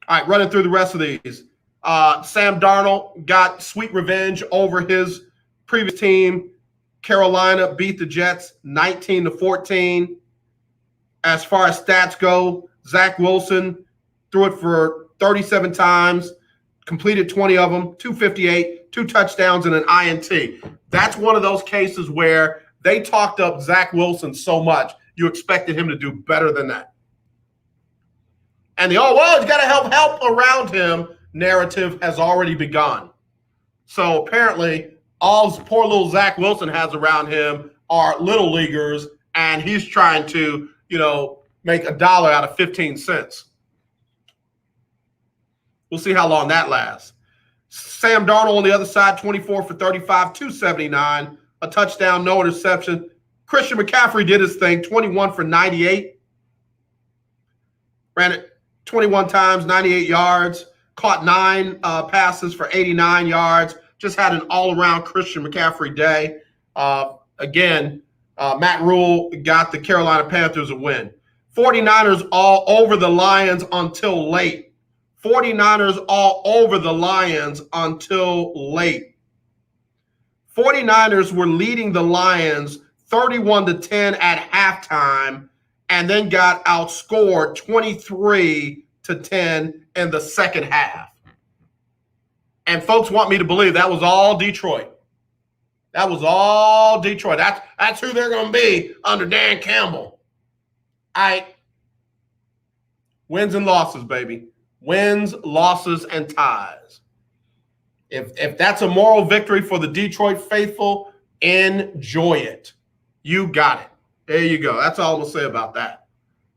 All right, running through the rest of these. Sam Darnold got sweet revenge over his previous team. Carolina beat the Jets 19-14. As far as stats go, Zach Wilson threw it for 37 times, completed 20 of them, 258, 2 touchdowns, and an INT. That's one of those cases where they talked up Zach Wilson so much, you expected him to do better than that. And he's got to help around him. narrative has already begun. So apparently, all poor little Zach Wilson has around him are little leaguers, and he's trying to, make $1 out of 15 cents. We'll see how long that lasts. Sam Darnold on the other side, 24 for 35, 279, a touchdown, no interception. Christian McCaffrey did his thing, 21 for 98. Ran it 21 times, 98 yards, caught 9 passes for 89 yards. Just had an all-around Christian McCaffrey day. Again, Matt Rule got the Carolina Panthers a win. 49ers all over the Lions until late. 49ers all over the Lions until late. 49ers were leading the Lions 31-10 at halftime and then got outscored 23-10 in the second half. And folks want me to believe that was all Detroit. That was all Detroit. That's who they're going to be under Dan Campbell. Wins and losses, baby. Wins, losses, and ties. If that's a moral victory for the Detroit faithful, enjoy it. You got it. There you go. That's all I'm going to say about that.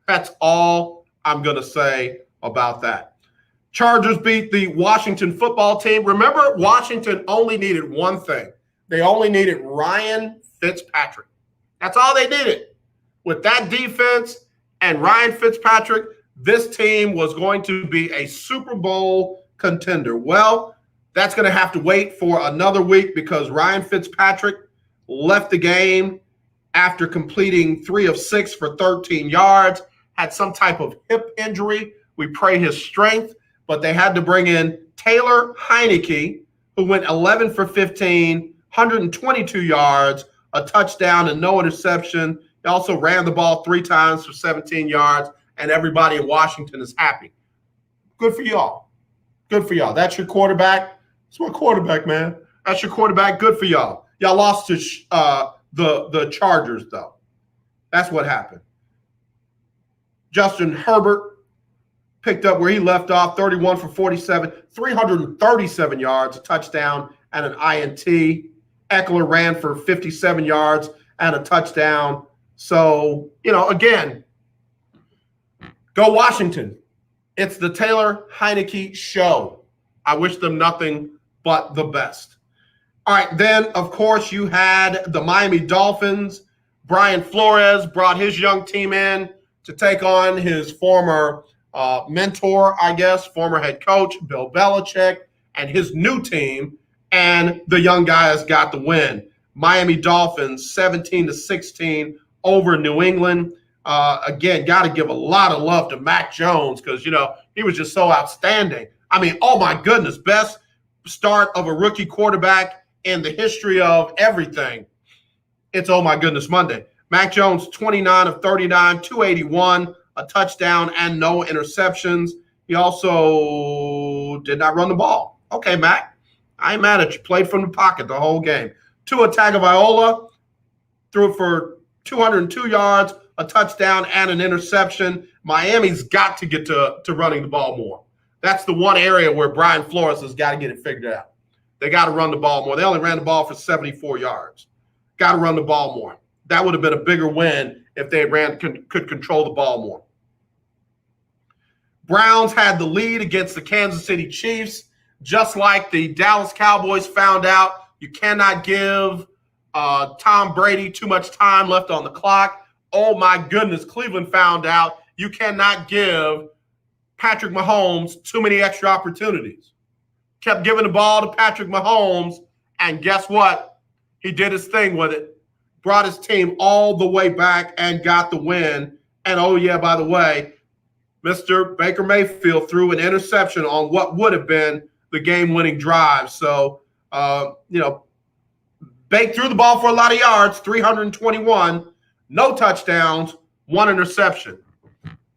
That's all I'm going to say about that. Chargers beat the Washington football team. Remember, Washington only needed one thing. They only needed Ryan Fitzpatrick. That's all they needed. With that defense and Ryan Fitzpatrick, this team was going to be a Super Bowl contender. Well, that's going to have to wait for another week because Ryan Fitzpatrick left the game after completing 3 of 6 for 13 yards, had some type of hip injury. We pray his strength, but they had to bring in Taylor Heineke, who went 11 for 15, 122 yards, a touchdown and no interception. He also ran the ball 3 times for 17 yards. And everybody in Washington is happy. Good for y'all. Good for y'all. That's your quarterback. That's my quarterback, man. That's your quarterback. Good for y'all. Y'all lost to the Chargers, though. That's what happened. Justin Herbert picked up where he left off, 31 for 47, 337 yards, a touchdown, and an INT. Eckler ran for 57 yards and a touchdown. So, again, go Washington. It's the Taylor Heineke show. I wish them nothing but the best. All right, then, of course, you had the Miami Dolphins. Brian Flores brought his young team in to take on his former mentor, I guess, former head coach, Bill Belichick, and his new team, and the young guys got the win. Miami Dolphins, 17-16 over New England. Again, got to give a lot of love to Mac Jones because, he was just so outstanding. I mean, oh my goodness, best start of a rookie quarterback in the history of everything. It's oh my goodness Monday. Mac Jones, 29 of 39, 281, a touchdown and no interceptions. He also did not run the ball. Okay, Mac, I ain't mad at you. Played from the pocket the whole game. Tua Tagovailoa threw it for 202 yards, a touchdown, and an interception. Miami's got to get to running the ball more. That's the one area where Brian Flores has got to get it figured out. They got to run the ball more. They only ran the ball for 74 yards. Got to run the ball more. That would have been a bigger win if they could control the ball more. Browns had the lead against the Kansas City Chiefs. Just like the Dallas Cowboys found out, you cannot give Tom Brady too much time left on the clock. Oh, my goodness, Cleveland found out you cannot give Patrick Mahomes too many extra opportunities. Kept giving the ball to Patrick Mahomes, and guess what? He did his thing with it, brought his team all the way back and got the win. And, oh, yeah, by the way, Mr. Baker Mayfield threw an interception on what would have been the game-winning drive. So, Baker threw the ball for a lot of yards, 321, no touchdowns, 1 interception.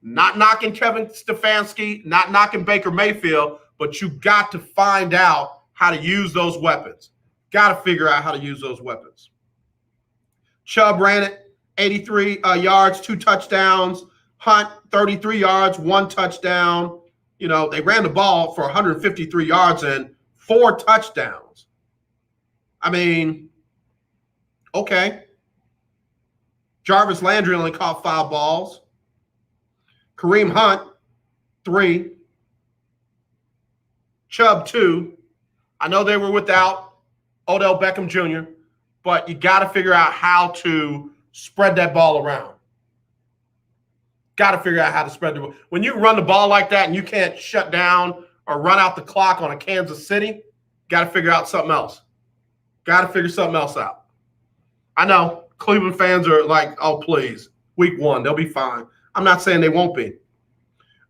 Not knocking Kevin Stefanski, not knocking Baker Mayfield, but you got to find out how to use those weapons. Got to figure out how to use those weapons. Chubb ran it, 83 yards, 2 touchdowns. Hunt, 33 yards, 1 touchdown. You know, they ran the ball for 153 yards and 4 touchdowns. I mean, okay. Jarvis Landry only caught 5 balls. Kareem Hunt, 3. Chubb, 2. I know they were without Odell Beckham Jr., but you got to figure out how to spread that ball around. Got to figure out how to spread the ball. When you run the ball like that and you can't shut down or run out the clock on a Kansas City, got to figure out something else. Got to figure something else out. I know Cleveland fans are like, oh, please, week 1, they'll be fine. I'm not saying they won't be.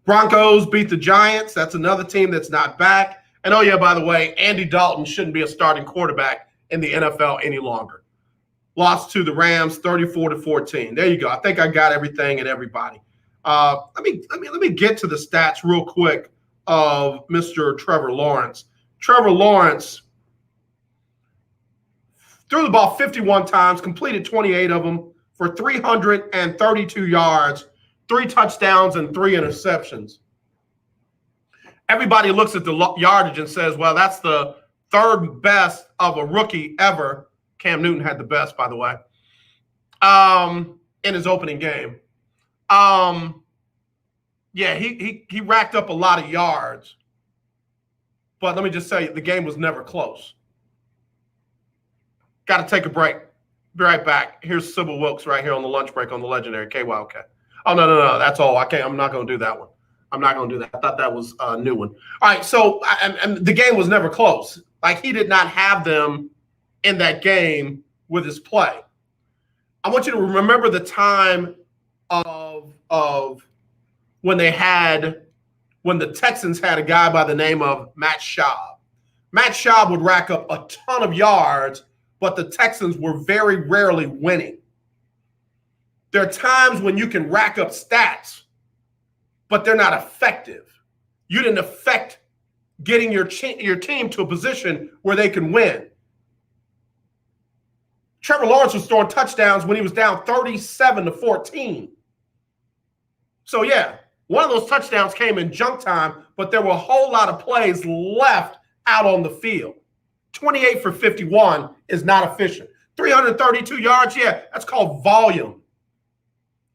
Broncos beat the Giants. That's another team that's not back. And, oh, yeah, by the way, Andy Dalton shouldn't be a starting quarterback in the NFL any longer. Lost to the Rams 34-14. There you go. I think I got everything and everybody. Let me get to the stats real quick of Mr. Trevor Lawrence. Trevor Lawrence threw the ball 51 times, completed 28 of them for 332 yards, 3 touchdowns, and 3 interceptions. Everybody looks at the yardage and says, well, that's the 3rd best of a rookie ever. Cam Newton had the best, by the way, in his opening game. Yeah, he racked up a lot of yards. But let me just say, the game was never close. Got to take a break. Be right back. Here's Sybil Wilkes right here on the lunch break on the legendary KYOK. Oh, no. That's all. I'm not going to do that one. I'm not going to do that. I thought that was a new one. All right, so and the game was never close. Like, he did not have them in that game with his play. I want you to remember the time of when the Texans had a guy by the name of Matt Schaub. Matt Schaub would rack up a ton of yards, but the Texans were very rarely winning. There are times when you can rack up stats, but they're not effective. You didn't affect getting your team to a position where they can win. Trevor Lawrence was throwing touchdowns when he was down 37-14. So, yeah, one of those touchdowns came in junk time, but there were a whole lot of plays left out on the field. 28 for 51 is not efficient. 332 yards, yeah, that's called volume.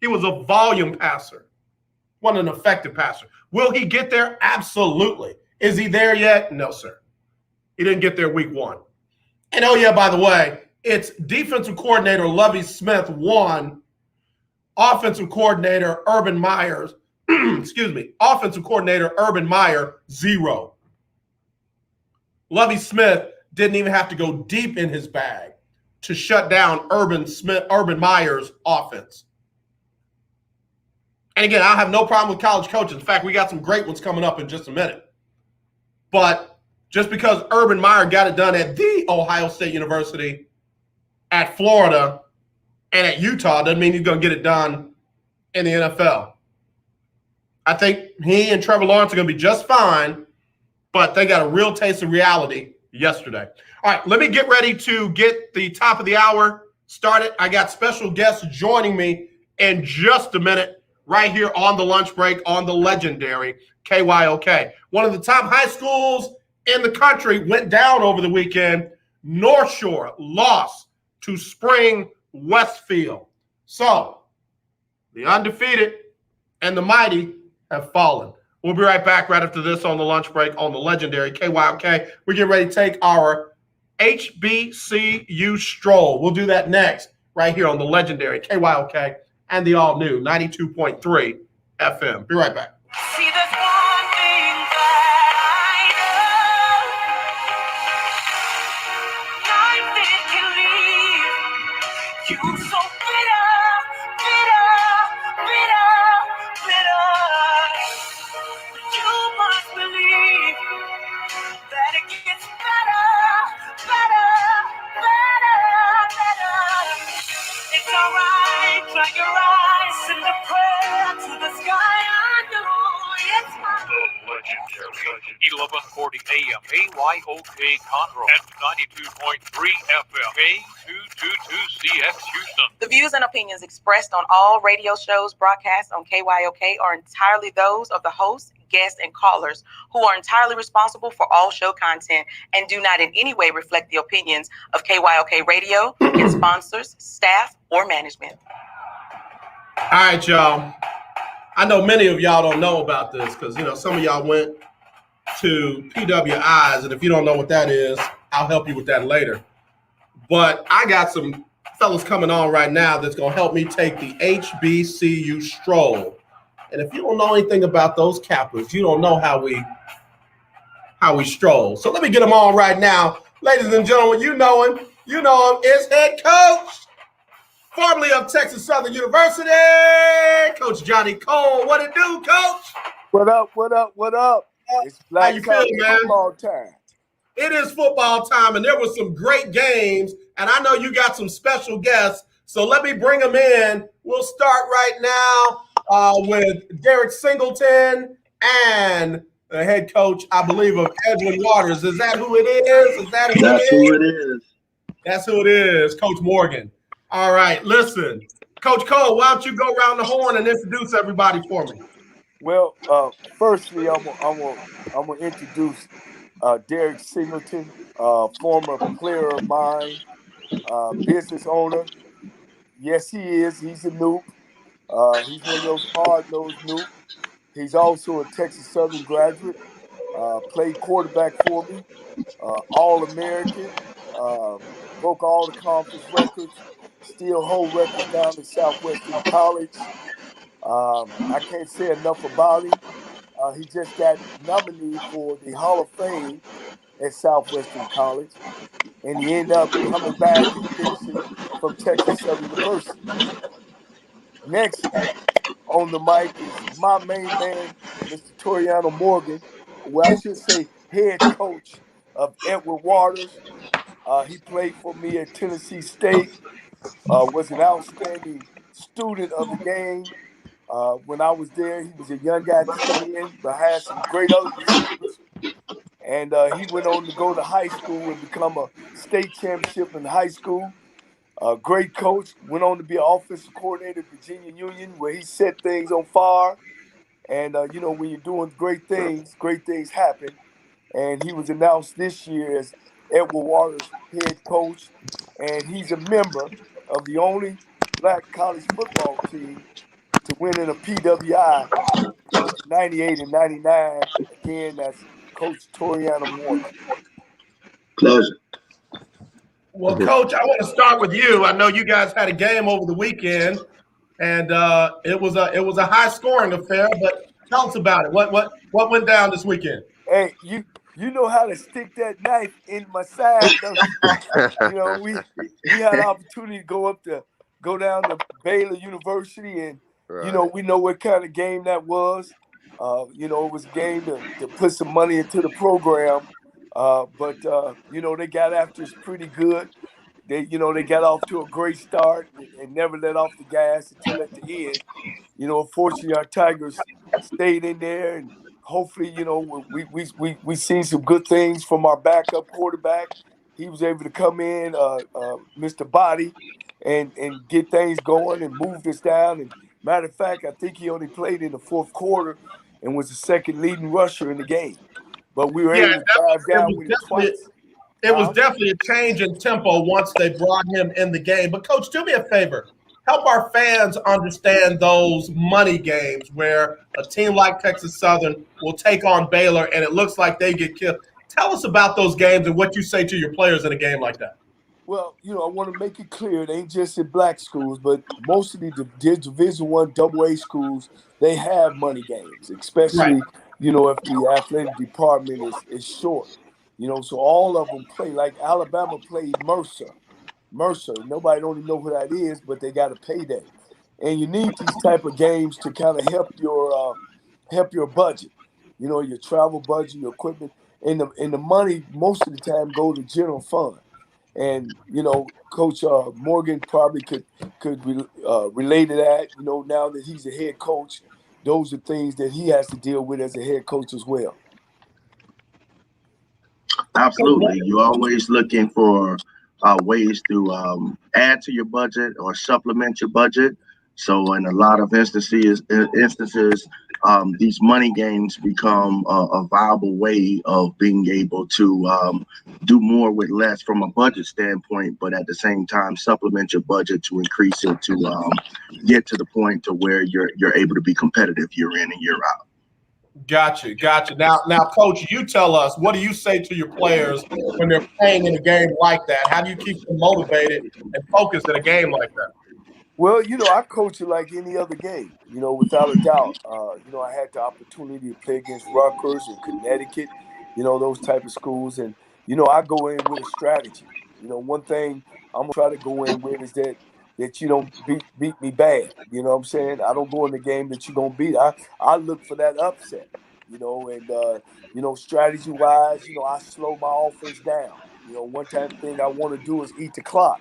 He was a volume passer, wasn't an effective passer. Will he get there? Absolutely. Is he there yet? No, sir. He didn't get there week 1. And, oh, yeah, by the way, it's defensive coordinator Lovie Smith 1, offensive coordinator Urban Myers, offensive coordinator Urban Meyer 0. Lovie Smith didn't even have to go deep in his bag to shut down Urban Meyer's offense. And again, I have no problem with college coaches. In fact, we got some great ones coming up in just a minute. But just because Urban Meyer got it done at the Ohio State University, at Florida, and at Utah doesn't mean he's going to get it done in the NFL. I think he and Trevor Lawrence are going to be just fine, but they got a real taste of reality yesterday. All right, let me get ready to get the top of the hour started. I got special guests joining me in just a minute right here on the lunch break on the legendary KYOK. One of the top high schools in the country went down over the weekend. North Shore lost to Spring Westfield. So the undefeated and the mighty have fallen. We'll be right back right after this on the lunch break on the legendary KYOK. We're getting ready to take our HBCU Stroll. We'll do that next right here on the legendary KYOK and the all-new 92.3 FM. Be right back.
See, there's one thing that I know. Life, it can leave you so bitter, bitter, bitter, bitter. But you must believe that it gets better, better, better, better. It's alright, dry your eyes, send a prayer to the sky. I know it's mine.
The legendary 1140 AM KYOK Conroe and 92.3 FM K222CX Houston.
The views and opinions expressed on all radio shows broadcast on KYOK are entirely those of the host, guests, and callers who are entirely responsible for all show content and do not in any way reflect the opinions of KYOK Radio, its sponsors, staff, or management.
All right, y'all. I know many of y'all don't know about this because, some of y'all went to PWIs, and if you don't know what that is, I'll help you with that later. But I got some fellas coming on right now that's going to help me take the HBCU Stroll. And if you don't know anything about those Kappas, you don't know how we stroll. So let me get them on right now. Ladies and gentlemen, you know him. It's head coach, formerly of Texas Southern University, Coach Johnnie Cole. What it do, Coach?
What up, what up, what up? It's Black football time.
It is football time, and there were some great games, and I know you got some special guests, so let me bring them in. We'll start right now with Derek Singleton and the head coach, I believe, of Edwin Waters. Is that who it is? That's who it is. That's who it is, Coach Morgan. All right, listen. Coach Cole, why don't you go around the horn and introduce everybody for me?
Well, firstly, I'm gonna introduce Derek Singleton, former player of mine, business owner. Yes, he is. He's a noob. He's one of those hard-nosed noob. He's also a Texas Southern graduate. Played quarterback for me. All-American. Broke all the conference records. Still hold records down at Southwestern College. I can't say enough about him. He just got nominated for the Hall of Fame at Southwestern College, and he ended up coming back and finishing from Texas Southern University. Next on the mic is my main man, Mr. Toriano Morgan, well, I should say head coach of Edward Waters. He played for me at Tennessee State, was an outstanding student of the game. When I was there, he was a young guy coming in, but had some great other receivers. And he went on to go to high school and become a state championship in high school. Great coach, went on to be an offensive coordinator at Virginia Union, where he set things on fire. And, when you're doing great things happen. And he was announced this year as Edward Waters' head coach. And he's a member of the only black college football team to win in a PWI in 98 and 99. Again, that's Coach Toriano Morgan.
Pleasure. Well, Coach, I want to start with you. I know you guys had a game over the weekend, and it was a high-scoring affair. But tell us about it. What went down this weekend?
Hey, you know how to stick that knife in my side, don't you? We had an opportunity to go down to Baylor University, and we know what kind of game that was. It was a game to put some money into the program. But they got after us pretty good. They got off to a great start and never let off the gas until at the end. Unfortunately, our Tigers stayed in there, and hopefully, we seen some good things from our backup quarterback. He was able to come in, Mr. Body, and get things going and moved us down. And matter of fact, I think he only played in the fourth quarter and was the second leading rusher in the game. But we were able to drive down with it twice.
It was definitely a change in tempo once they brought him in the game. But, Coach, do me a favor. Help our fans understand those money games where a team like Texas Southern will take on Baylor and it looks like they get killed. Tell us about those games and what you say to your players in a game like that.
Well, I want to make it clear it ain't just in black schools, but most of the Division I AA schools, they have money games, especially, if the athletic department is short. So all of them play. Like Alabama played Mercer. Nobody don't even know who that is, but they got a payday. And you need these type of games to kind of help your budget. Your travel budget, your equipment, and the money most of the time go to general fund. And Coach Morgan probably could relate to that. Now that he's a head coach, those are things that he has to deal with as a head coach as well.
Absolutely. You're always looking for ways to add to your budget or supplement your budget. So in a lot of instances, these money games become a viable way of being able to do more with less from a budget standpoint, but at the same time supplement your budget to increase it to get to the point to where you're able to be competitive year in and year out.
Gotcha. Now, Coach, you tell us, what do you say to your players when they're playing in a game like that? How do you keep them motivated and focused in a game like that?
Well, I coach it like any other game, without a doubt. I had the opportunity to play against Rutgers and Connecticut, those type of schools. And, I go in with a strategy. One thing I'm going to try to go in with is that you don't beat me bad. You know what I'm saying? I don't go in the game that you're going to beat. I look for that upset, and strategy wise, I slow my offense down. One time thing I want to do is eat the clock.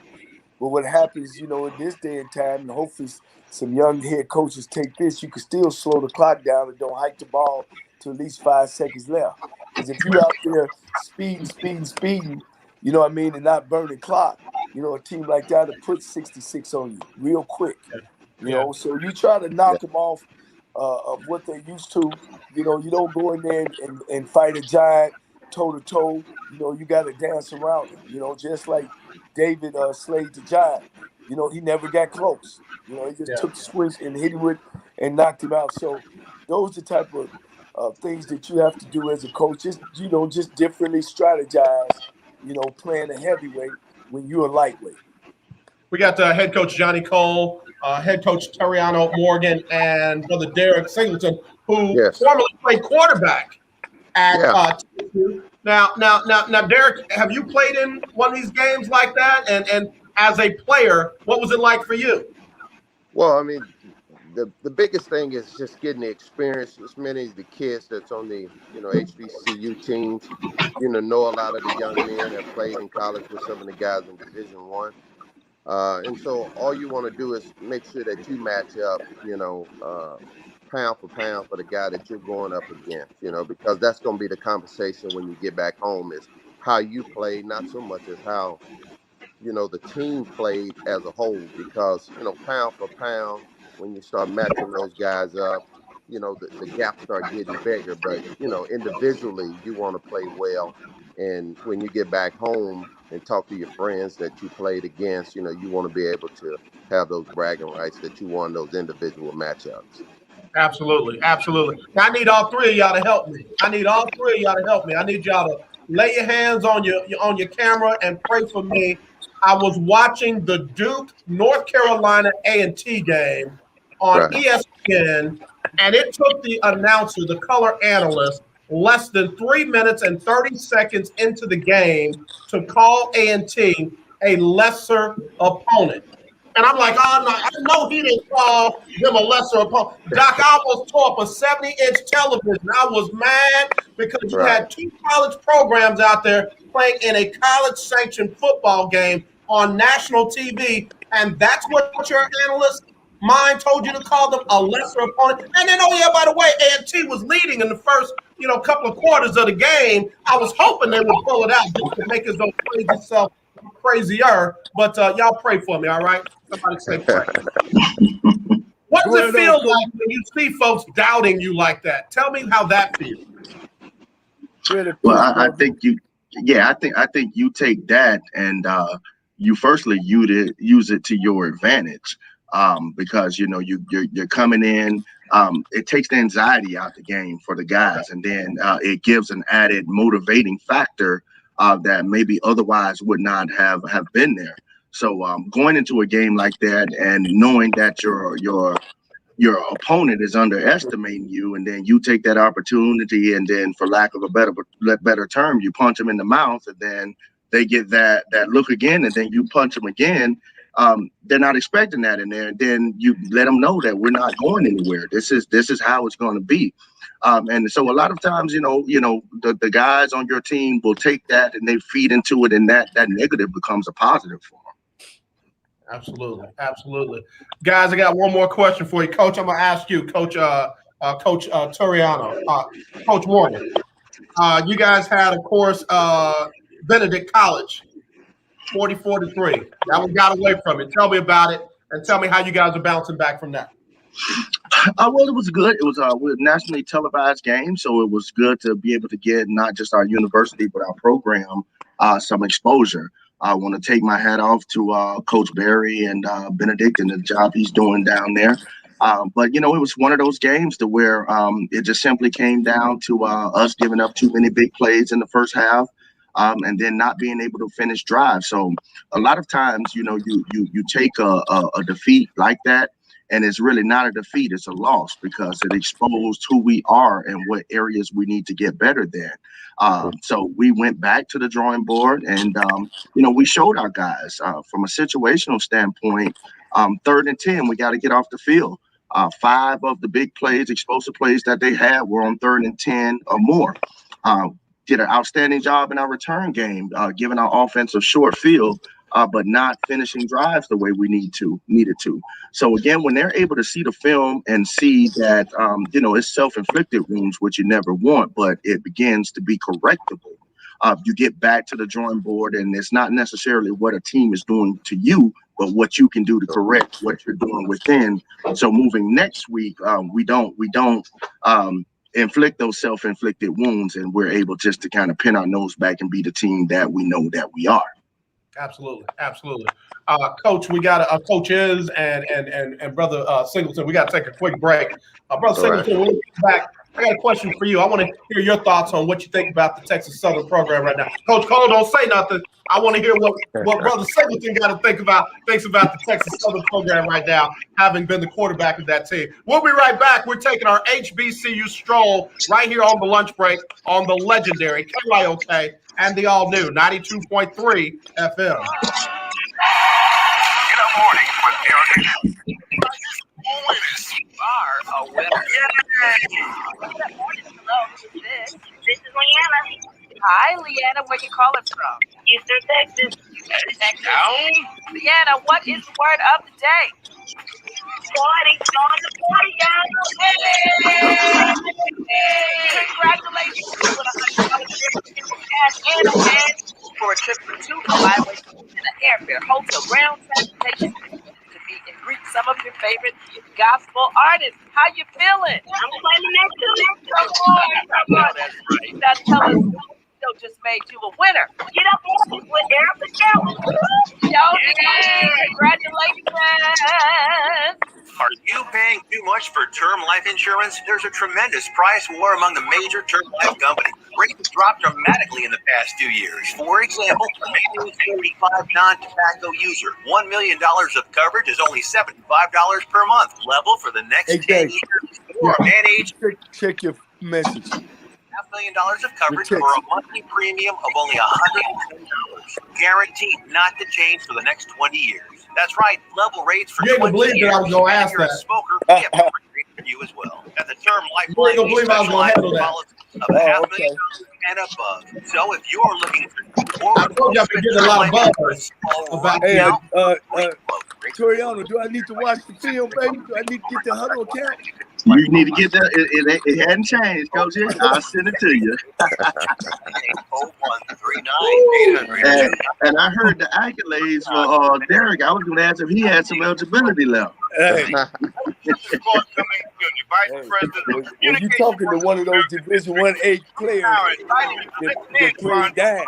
But what happens, in this day and time, and hopefully some young head coaches take this, you can still slow the clock down and don't hike the ball to at least 5 seconds left. Because if you out there speeding, you know what I mean, and not burning clock, a team like that will put 66 on you real quick. So you try to knock them off of what they're used to. You don't go in there and fight a giant toe to toe. You got to dance around him. Just like David slayed the giant. He never got close. He just took the switch and hit him with and knocked him out. So those are the type of things that you have to do as a coach. Just differently strategize. Playing a heavyweight when you're a lightweight.
We got head coach Johnnie Cole, head coach Terriano Morgan, and brother Derek Singleton, who formerly played quarterback at TCU. Now, Derek, have you played in one of these games like that? And as a player, what was it like for you?
Well, I mean, the biggest thing is just getting the experience. As many of the kids that's on the HBCU teams, know a lot of the young men have played in college with some of the guys in Division One. And so all you want to do is make sure that you match up, pound for pound for the guy that you're going up against, because that's going to be the conversation when you get back home is how you play, not so much as how, the team played as a whole, because, pound for pound, when you start matching those guys up, the gaps start getting bigger. But, individually, you want to play well. And when you get back home and talk to your friends that you played against, you want to be able to have those bragging rights that you won those individual matchups.
Absolutely. Now, I need all three of y'all to help me. I need y'all to lay your hands on your camera and pray for me. I was watching the Duke North Carolina A&T game on ESPN, and it took the announcer, the color analyst, less than 3 minutes and 30 seconds into the game to call A&T a lesser opponent. And I'm like, oh, no, I know he didn't call them a lesser opponent. Doc, I almost tore up a 70-inch television. I was mad because you had two college programs out there playing in a college-sanctioned football game on national TV, and that's what your analyst mind told you to call them a lesser opponent. And then, oh, yeah, by the way, A&T was leading in the first, couple of quarters of the game. I was hoping they would pull it out just to make his own crazy self crazier. But y'all pray for me, all right? Somebody say pray. What does it feel like when you see folks doubting you like that? Tell me how that feels.
Well, I think I think you take that and you firstly use it to your advantage, because you're coming in. It takes the anxiety out the game for the guys, and then it gives an added motivating factor that maybe otherwise would not have been there. So going into a game like that and knowing that your opponent is underestimating you, and then you take that opportunity, and then, for lack of a better term, you punch them in the mouth, and then they get that look again, and then you punch them again. They're not expecting that in there, and then you let them know that we're not going anywhere. This is how it's going to be. And so a lot of times, the guys on your team will take that and they feed into it, and that negative becomes a positive for them.
Absolutely. Guys, I got one more question for you. Coach, I'm going to ask you, Coach Terriano, Coach Morgan. You guys had, of course, Benedict College, 44-3. That one got away from it. Tell me about it. and tell me how you guys are bouncing back from that.
Well, it was good. It was a nationally televised game, so it was good to be able to get not just our university but our program some exposure. I want to take my hat off to Coach Barry and Benedict and the job he's doing down there. But it was one of those games to where it just simply came down to us giving up too many big plays in the first half, and then not being able to finish drives. So a lot of times, you take a defeat like that, and it's really not a defeat, it's a loss because it exposed who we are and what areas we need to get better than. So we went back to the drawing board and, we showed our guys from a situational standpoint, 3rd and 10, we got to get off the field. 5 of the big plays, explosive plays that they had were on 3rd and 10 or more. Did an outstanding job in our return game, giving our offense a short field, but not finishing drives the way we needed to. So again, when they're able to see the film and see that, it's self-inflicted wounds, which you never want, but it begins to be correctable. You get back to the drawing board, and it's not necessarily what a team is doing to you, but what you can do to correct what you're doing within. So moving next week, we don't inflict those self-inflicted wounds, and we're able just to kind of pin our nose back and be the team that we know that we are.
Absolutely. Coach, we got coaches and brother Singleton. We got to take a quick break. Brother Singleton, we'll get back. I got a question for you. I want to hear your thoughts on what you think about the Texas Southern program right now. Coach Cole, don't say nothing. I want to hear what Brother Singleton thinks about the Texas Southern program right now, having been the quarterback of that team. We'll be right back. We're taking our HBCU Stroll right here on the lunch break on the legendary KYOK and the all-new 92.3 FM.
Good morning with Aaron. Winners are a winner.
Good morning. Hello, who's this?
This is Leanna.
Hi, Leanna. Where you calling from?
Houston, Texas.
Leanna, what is the word of the day?
Party, join the party, y'all.
Congratulations. You win $100 cash and a chance for a trip for 2 flyway and an airfare, hotel, ground transportation to meet and greet some of your favorite gospel artists. How you feeling?
I'm claiming that too.
Come on. Now tell us who just made you a winner.
Get up with Erica Kelly.
Congratulations.
Are you paying too much for term life insurance? There's a tremendous price war among the major term life companies. Rates have dropped dramatically in the past 2 years. For example, a man 45 non-tobacco user, $1 million of coverage is only $75 per month. Level for the next 10 years. Or a man age.
Check your message.
$500,000 of coverage for a monthly premium of only $110. Guaranteed not to change for the next 20 years. That's right, level rates for 20 years.
You ain't gonna believe that I was gonna ask
that. If you're a smoker, we have a rate for you as well. At the term life
you ain't gonna believe I was gonna handle that.
Of $500,000 and above. So if you're looking for
I told you I've been getting a lot of buzz about
Toriano, do I need to watch the film, baby? Do I need to get the huddle account?
You need to get that. It hadn't changed, Coach. I'll send it to you. and I heard the accolades for Derek. I was going to ask if he had some eligibility left.
Hey. When you talking to one of those Division 1A players that plays down.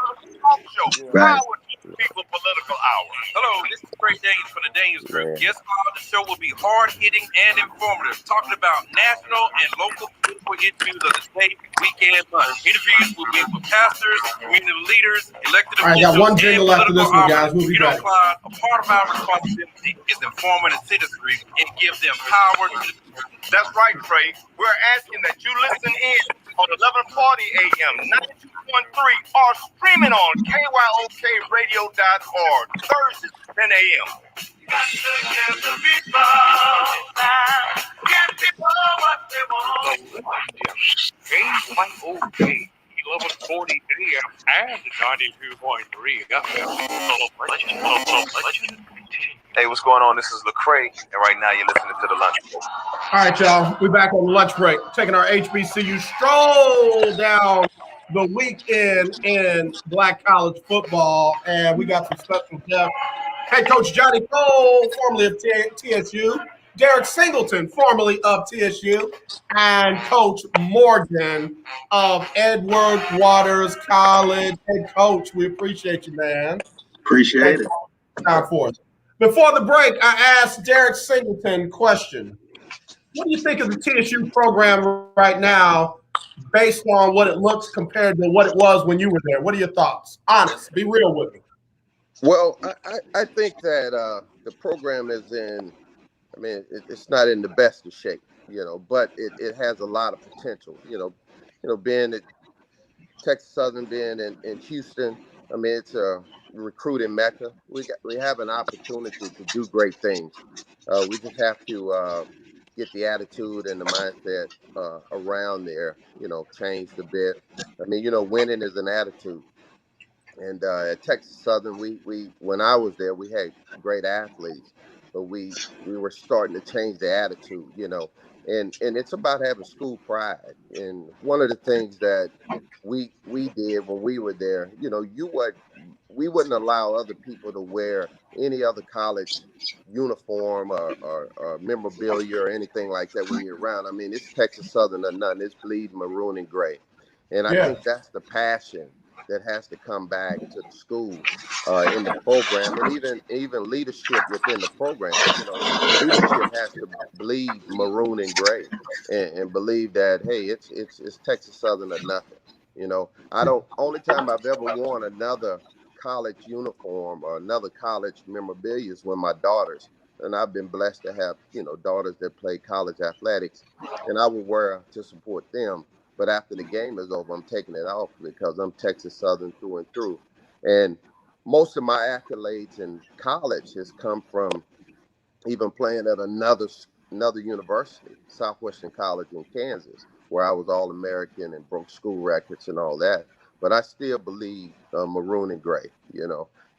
Right.
People Political Hour. Hello, this is Trey Daniels from the Daniels Group. Yes, the show will be hard-hitting and informative, talking about national and local political issues of the state, week, and month. Interviews will be with pastors, community leaders, elected officials,
I got one jingle after this one, guys. We'll be back.
A part of our responsibility is informing the citizenry and give them power to.
That's right, Trey. We're asking that you listen in on 11:40 a.m. 92.3 or streaming on KYOKradio.org Thursdays 10 a.m. Give people what they want.
KYOK 11:40 a.m. and 92.3 FM.
Hey, what's going on? This is Lecrae, and right now you're listening to the Lunch Break.
All right, y'all. We're back on the lunch break, taking our HBCU Stroll down the weekend in Black college football, and we got some special guests Head coach Johnnie Cole, formerly of TSU, Derek Singleton, formerly of TSU, and Coach Morgan of Edward Waters College. Head coach, we appreciate you, man.
Appreciate it.
Time for us. Before the break, I asked Derek Singleton question. What do you think of the TSU program right now based on what it looks compared to what it was when you were there? What are your thoughts? Honest, be real with me.
Well, I think that the program is I mean, it's not in the best of shape, but it has a lot of potential. Being at Texas Southern, being in Houston, I mean, it's a recruiting mecca. We have an opportunity to do great things. We just have to get the attitude and the mindset around there, changed a bit. I mean, winning is an attitude. And at Texas Southern, we when I was there, we had great athletes, but we were starting to change the attitude, and it's about having school pride. And one of the things that we did when we were there, we wouldn't allow other people to wear any other college uniform or memorabilia or anything like that when you're around. I mean, it's Texas Southern or nothing. It's bleed maroon and gray, and I think that's the passion that has to come back to the school in the program, and even leadership within the program. Leadership has to bleed maroon and gray, and believe that, hey, it's Texas Southern or nothing. I don't. Only time I've ever worn another college uniform or another college memorabilia is when my daughters, and I've been blessed to have daughters that play college athletics, and I will wear to support them. But after the game is over, I'm taking it off because I'm Texas Southern through and through. And most of my accolades in college has come from even playing at another university, Southwestern College in Kansas, where I was All-American and broke school records and all that. But I still believe maroon and gray,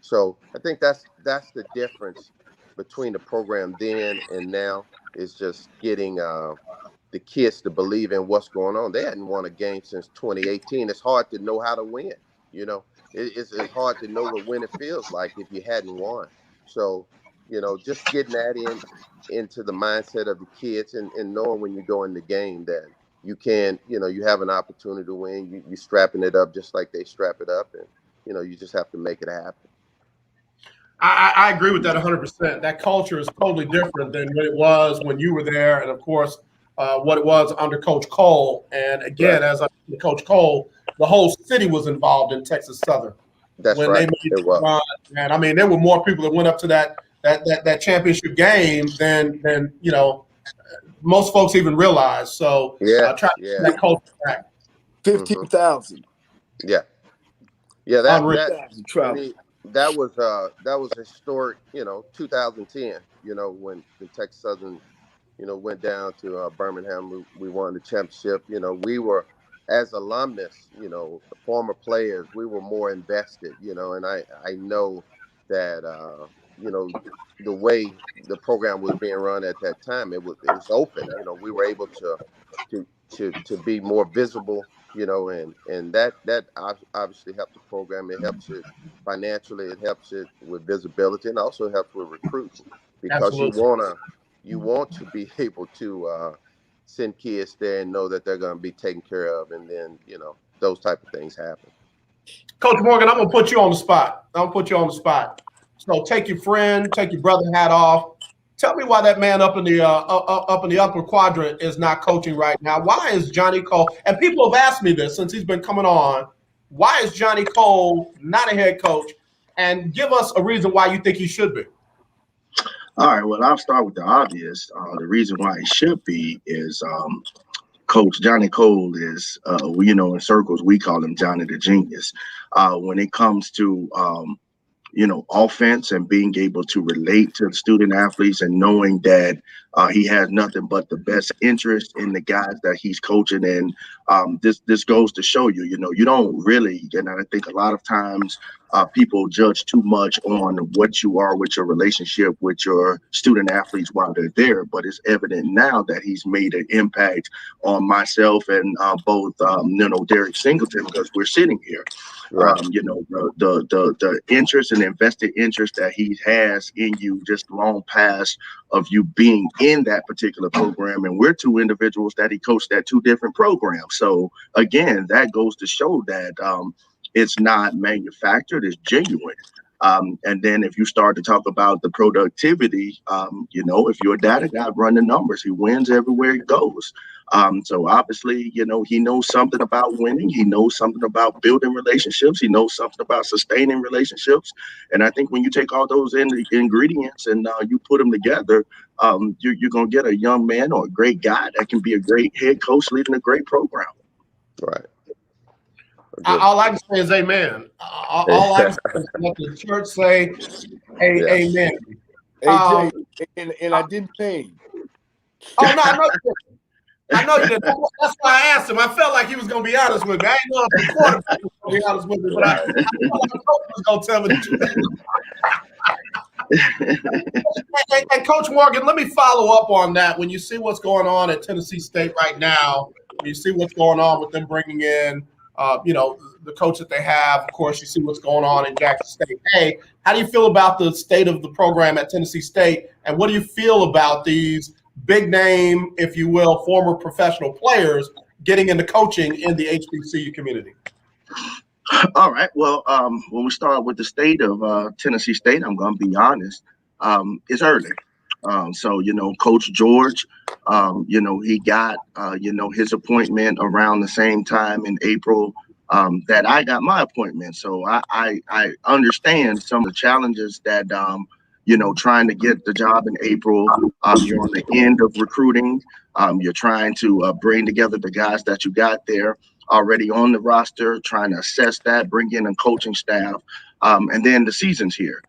So I think that's the difference between the program then and now, is just getting the kids to believe in what's going on. They hadn't won a game since 2018. It's hard to know how to win. It's hard to know what winning feels like if you hadn't won. So, just getting that into the mindset of the kids, and knowing when you go in the game that you can, you have an opportunity to win. You strapping it up just like they strap it up, and you just have to make it happen.
I agree with that 100%. That culture is totally different than what it was when you were there, and of course, what it was under Coach Cole. And again, as I mentioned, Coach Cole, the whole city was involved in Texas Southern.
That's
when
right.
They made run. And I mean, there were more people that went up to that championship game than most folks even realize. So try to get that culture back.
15,000.
Yeah. That was historic. 2010. When the Texas Southern, went down to Birmingham. We won the championship. We were, as alumnus, former players, we were more invested. And I know that the way the program was being run at that time, it was open. We were able to be more visible. And that obviously helped the program. It helps it financially. It helps it with visibility, and also helps with recruiting, because
Absolutely.
you want to be able to send kids there and know that they're going to be taken care of, and then those type of things happen.
Coach Morgan, I'm gonna put you on the spot. So take your friend, take your brother hat off. Tell me why that man up in the upper quadrant is not coaching right now. Why is Johnnie Cole? And people have asked me this since he's been coming on. Why is Johnnie Cole not a head coach? And give us a reason why you think he should be.
All right. Well, I'll start with the obvious. The reason why he should be is Coach Johnnie Cole is, in circles, we call him Johnny the Genius. When it comes to offense and being able to relate to the student athletes and knowing that he has nothing but the best interest in the guys that he's coaching. And this goes to show you, you don't really, and I think a lot of times people judge too much on what you are with your relationship with your student athletes while they're there. But it's evident now that he's made an impact on myself and both, Derek Singleton, because we're sitting here.
Right.
The interest and invested interest that he has in you just long past of you being in that particular program. And we're two individuals that he coached at two different programs. So again, that goes to show that it's not manufactured, it's genuine. And then if you start to talk about the productivity, if you're a data guy, run the numbers. He wins everywhere he goes. So obviously, he knows something about winning. He knows something about building relationships. He knows something about sustaining relationships. And I think when you take all those ingredients and you put them together, you're going to get a young man or a great guy that can be a great head coach leading a great program.
Right.
All I can say is amen. All I can say is let the church say amen.
AJ, and I didn't pay him.
Oh, no, I know you didn't. I know you didn't. That's why I asked him. I felt like he was going to be honest with me. I didn't know if the quarterback was going to be honest with me, but I felt like the coach was going to tell me the truth. And Coach Morgan, let me follow up on that. When you see what's going on at Tennessee State right now, when you see what's going on with them bringing in the coach that they have, of course, you see what's going on in Jackson State. Hey, how do you feel about the state of the program at Tennessee State? And what do you feel about these big name, if you will, former professional players getting into coaching in the HBCU community?
All right. Well, when we start with the state of Tennessee State, I'm going to be honest. It's early. So, Coach George, he got, his appointment around the same time in April that I got my appointment. So I understand some of the challenges that, trying to get the job in April. You're on the end of recruiting. You're trying to bring together the guys that you got there already on the roster, trying to assess that, bring in a coaching staff, and then the season's here.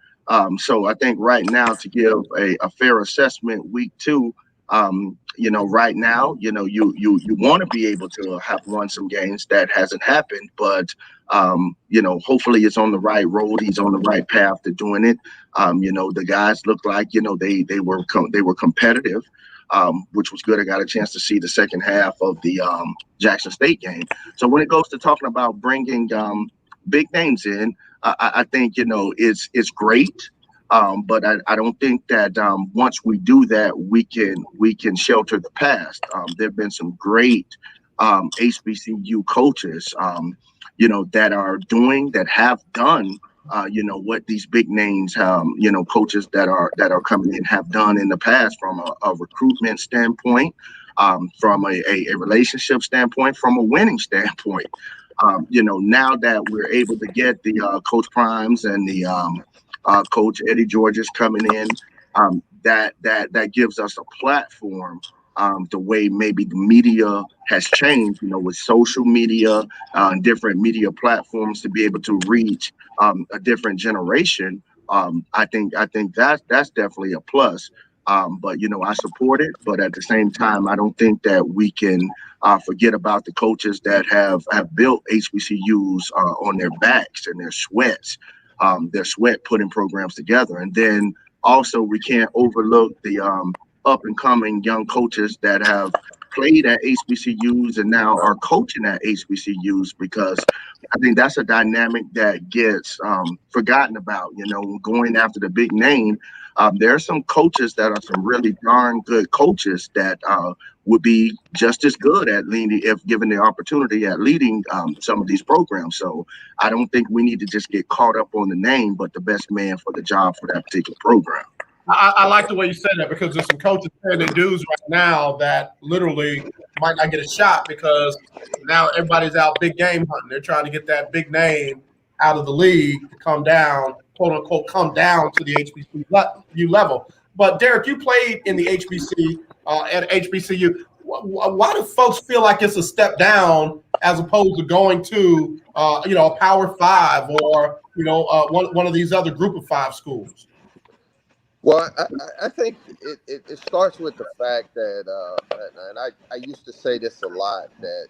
So I think right now, to give a fair assessment, week 2, right now, you want to be able to have won some games. That hasn't happened, but hopefully it's on the right road. He's on the right path to doing it. The guys look like they were competitive, which was good. I got a chance to see the second half of the Jackson State game. So when it goes to talking about bringing big names in, I think it's great. But I don't think that once we do that, we can shelter the past. There have been some great HBCU coaches, that have done, what these big names, coaches that are coming in have done in the past from a recruitment standpoint, from a relationship standpoint, from a winning standpoint. Now that we're able to get the Coach Primes and the Coach Eddie Georges coming in, that gives us a platform. The way maybe the media has changed, with social media and different media platforms to be able to reach a different generation. I think that's definitely a plus. But I support it. But at the same time, I don't think that we can forget about the coaches that have built HBCUs on their backs and their sweat putting programs together. And then also we can't overlook the up and coming young coaches that have played at HBCUs and now are coaching at HBCUs, because I think that's a dynamic that gets forgotten about. Going after the big name, there are some coaches that are some really darn good coaches that would be just as good at leading, if given the opportunity, at leading some of these programs. So I don't think we need to just get caught up on the name, but the best man for the job for that particular program.
I like the way you said that, because there's some coaches paying their dues right now that literally might not get a shot because now everybody's out big game hunting. They're trying to get that big name out of the league to come down, quote unquote, come down to the HBCU level. But Derek, you played in the HBC at HBCU. Why do folks feel like it's a step down as opposed to going to a Power 5 or one of these other Group of 5 schools?
Well, I think it starts with the fact that, and I used to say this a lot, that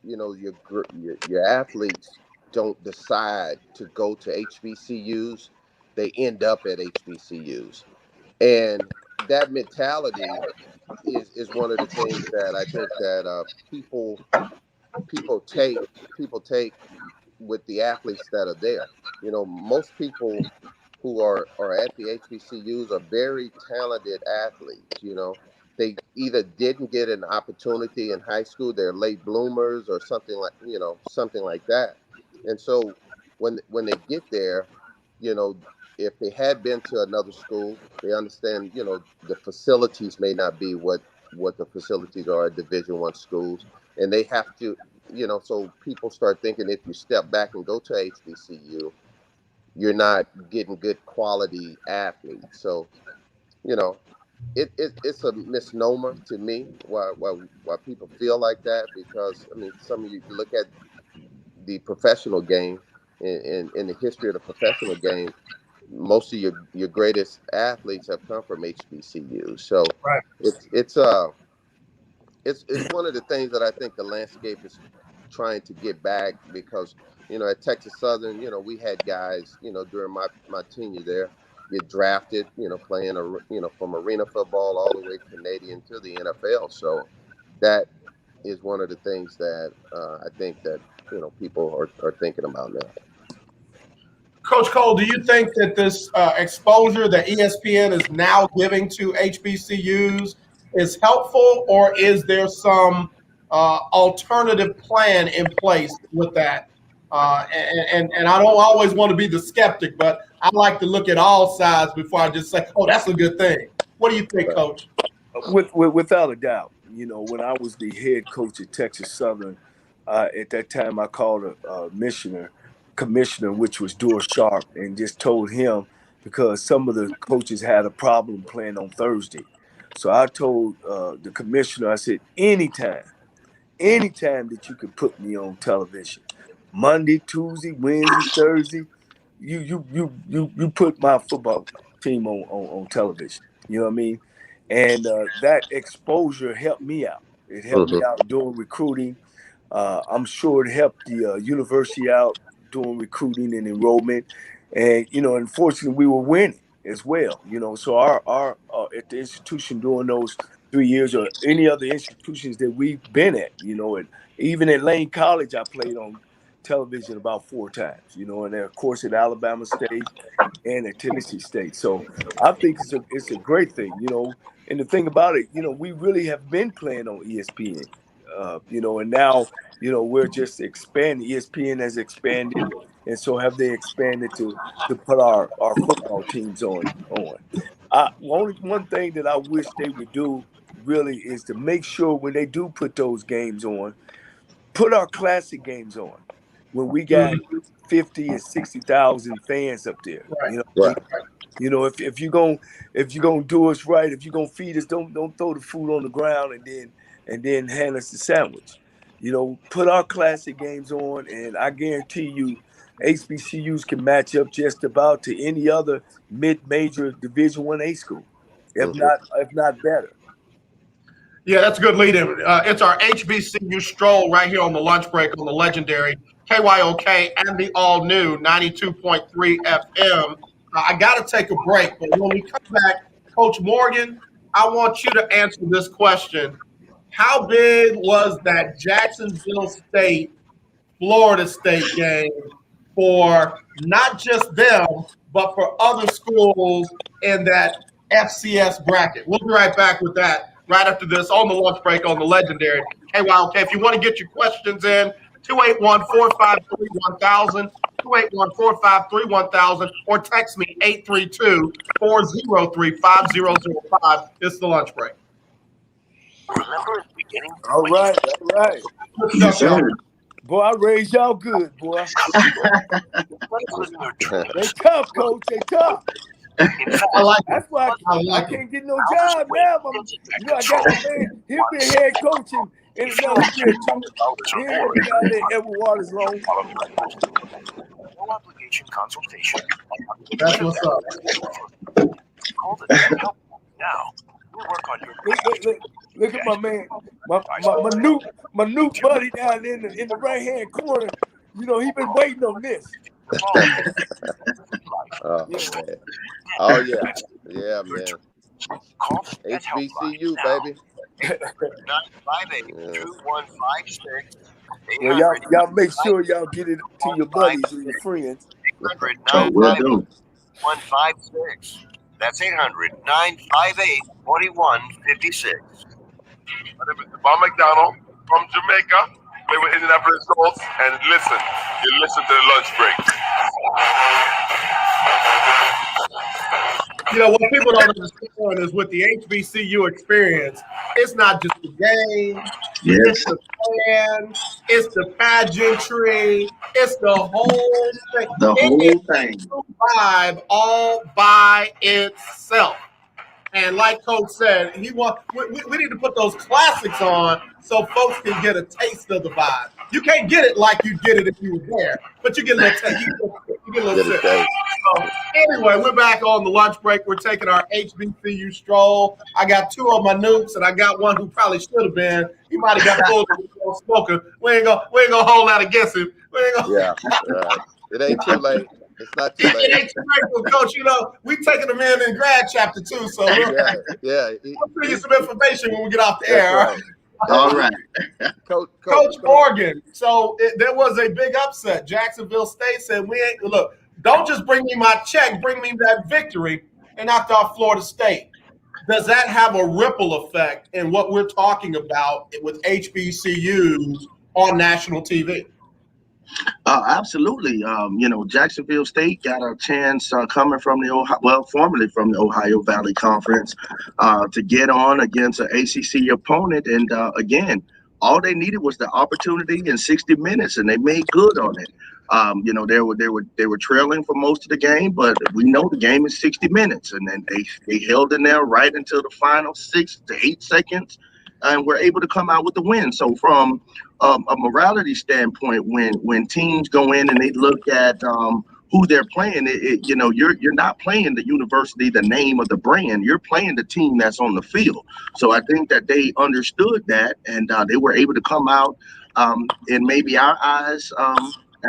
your athletes don't decide to go to HBCUs, they end up at HBCUs. And that mentality is one of the things that I think that people take people take with the athletes that are there. You know, most people who are at the HBCUs are very talented athletes. You know, they either didn't get an opportunity in high school, they're late bloomers or something like that. And so when they get there, you know, if they had been to another school, they understand, you know, the facilities may not be what the facilities are at Division I schools, and they have to, you know, so people start thinking if you step back and go to HBCU, you're not getting good quality athletes. So, you know, it's a misnomer to me why people feel like that, because I mean, some of you look at the professional game in the history of the professional game, most of your greatest athletes have come from HBCU. So
Right.
It's one of the things that I think the landscape is trying to get back, because you know, at Texas Southern, you know, we had guys, you know, during my tenure there, get drafted, you know, playing you know, from arena football all the way Canadian to the NFL. So that is one of the things that I think that, you know, people are thinking about now.
Coach Cole, do you think that this exposure that ESPN is now giving to HBCUs is helpful, or is there some alternative plan in place with that? And I don't always want to be the skeptic, but I like to look at all sides before I just say, oh, that's a good thing. What do you think, Coach?
Without a doubt, you know, when I was the head coach at Texas Southern, at that time I called a commissioner, which was Dor Sharp, and just told him, because some of the coaches had a problem playing on Thursday. So I told the commissioner, I said, anytime that you could put me on television, Monday, Tuesday, Wednesday, Thursday, you put my football team on television. You know what I mean? And that exposure helped me out. It helped me out doing recruiting. I'm sure it helped the university out doing recruiting and enrollment. And, you know, unfortunately, we were winning as well. You know, so our at the institution during those 3 years, or any other institutions that we've been at, you know, and even at Lane College, I played on television about 4 times, you know, and then of course at Alabama State and at Tennessee State. So I think it's a great thing, you know. And the thing about it, you know, we really have been playing on ESPN, you know, and now, you know, we're just expanding. ESPN has expanded, and so have they expanded to put our football teams on. Only one thing that I wish they would do really is to make sure when they do put those games on, put our classic games on when we got 50 and 60,000 fans up there. You know what I mean? You know, if you're gonna do us right, if you're gonna feed us, don't throw the food on the ground and then hand us the sandwich. You know, put our classic games on, and I guarantee you, HBCUs can match up just about to any other mid-major Division 1A school, if not better.
Yeah, that's a good lead in. It's our HBCU Stroll right here on the lunch break on the legendary KYOK and the all new 92.3 FM. I got to take a break, but when we come back, Coach Morgan, I want you to answer this question. How big was that Jacksonville State Florida State game for not just them, but for other schools in that FCS bracket? We'll be right back with that right after this on the lunch break on the legendary KYOK. If you want to get your questions in, 281-453-1000, 281-453-1000, or text me 832-403-5005. It's the lunch break.
Remember at the beginning?
All right.
Yes, sir.
Boy, I raised y'all good, boy. They tough, Coach. They tough.
I like
That's why I can't get no job now. You know, I got the man. He'll be a head coach in another year, too. He'll be down there Edward Waters Long.
No obligation consultation.
That's what's up.
Call the help now. We'll work on your.
Look at my man, my new buddy down in the right hand corner. He been waiting on this.
Oh, man. Oh, yeah. Yeah, man. HBCU, baby.
958-2156.
Well, y'all make sure y'all get it to your buddies and your friends.
800-958-2156. That's 800-958-2156.
My name is Bob McDonald from Jamaica. Play with Indianapolis Colts. And listen, you listen to the lunch break.
What people don't understand is with the HBCU experience, it's not just the game, it's the fans, it's the pageantry, it's the whole thing.
The whole thing.
It's a vibe all by itself. And like Coach said, we need to put those classics on so folks can get a taste of the vibe. You can't get it like you get it if you were there, but you get a little taste. You get a little sip. So, anyway, we're back on the lunch break. We're taking our HBCU stroll. I got two of my nukes, and I got one who probably should have been. He might have got pulled of smoker. We ain't gonna hold that against him.
Yeah, it ain't too late. It's not too late.
It ain't too late, Coach. We taking them in grad chapter 2, so we'll bring you some information when we get off the air.
Right.
All right.
Coach Morgan. So there was a big upset. Jacksonville State said, look, don't just bring me my check, bring me that victory, and knocked off Florida State. Does that have a ripple effect in what we're talking about with HBCUs on national TV?
Absolutely. Jacksonville State got a chance coming from formerly from the Ohio Valley Conference to get on against an ACC opponent. And again, all they needed was the opportunity in 60 minutes, and they made good on it. They were trailing for most of the game, but we know the game is 60 minutes, and then they held in there right until the final 6 to 8 seconds, and were able to come out with the win. So from a morality standpoint, when teams go in and they look at who they're playing, you're not playing the university, the name of the brand. You're playing the team that's on the field. So I think that they understood that, and they were able to come out in maybe our eyes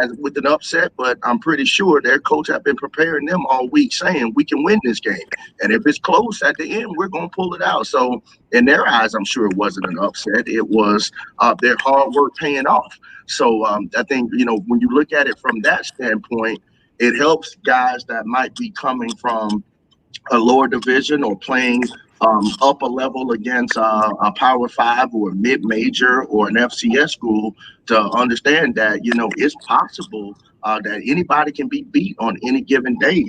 as with an upset, but I'm pretty sure their coach have been preparing them all week, saying we can win this game, and if it's close at the end, we're gonna pull it out. So in their eyes, I'm sure it wasn't an upset. It was their hard work paying off. So I think when you look at it from that standpoint, it helps guys that might be coming from a lower division or playing upper level against a Power 5 or a mid-major or an FCS school to understand that, it's possible that anybody can be beat on any given day.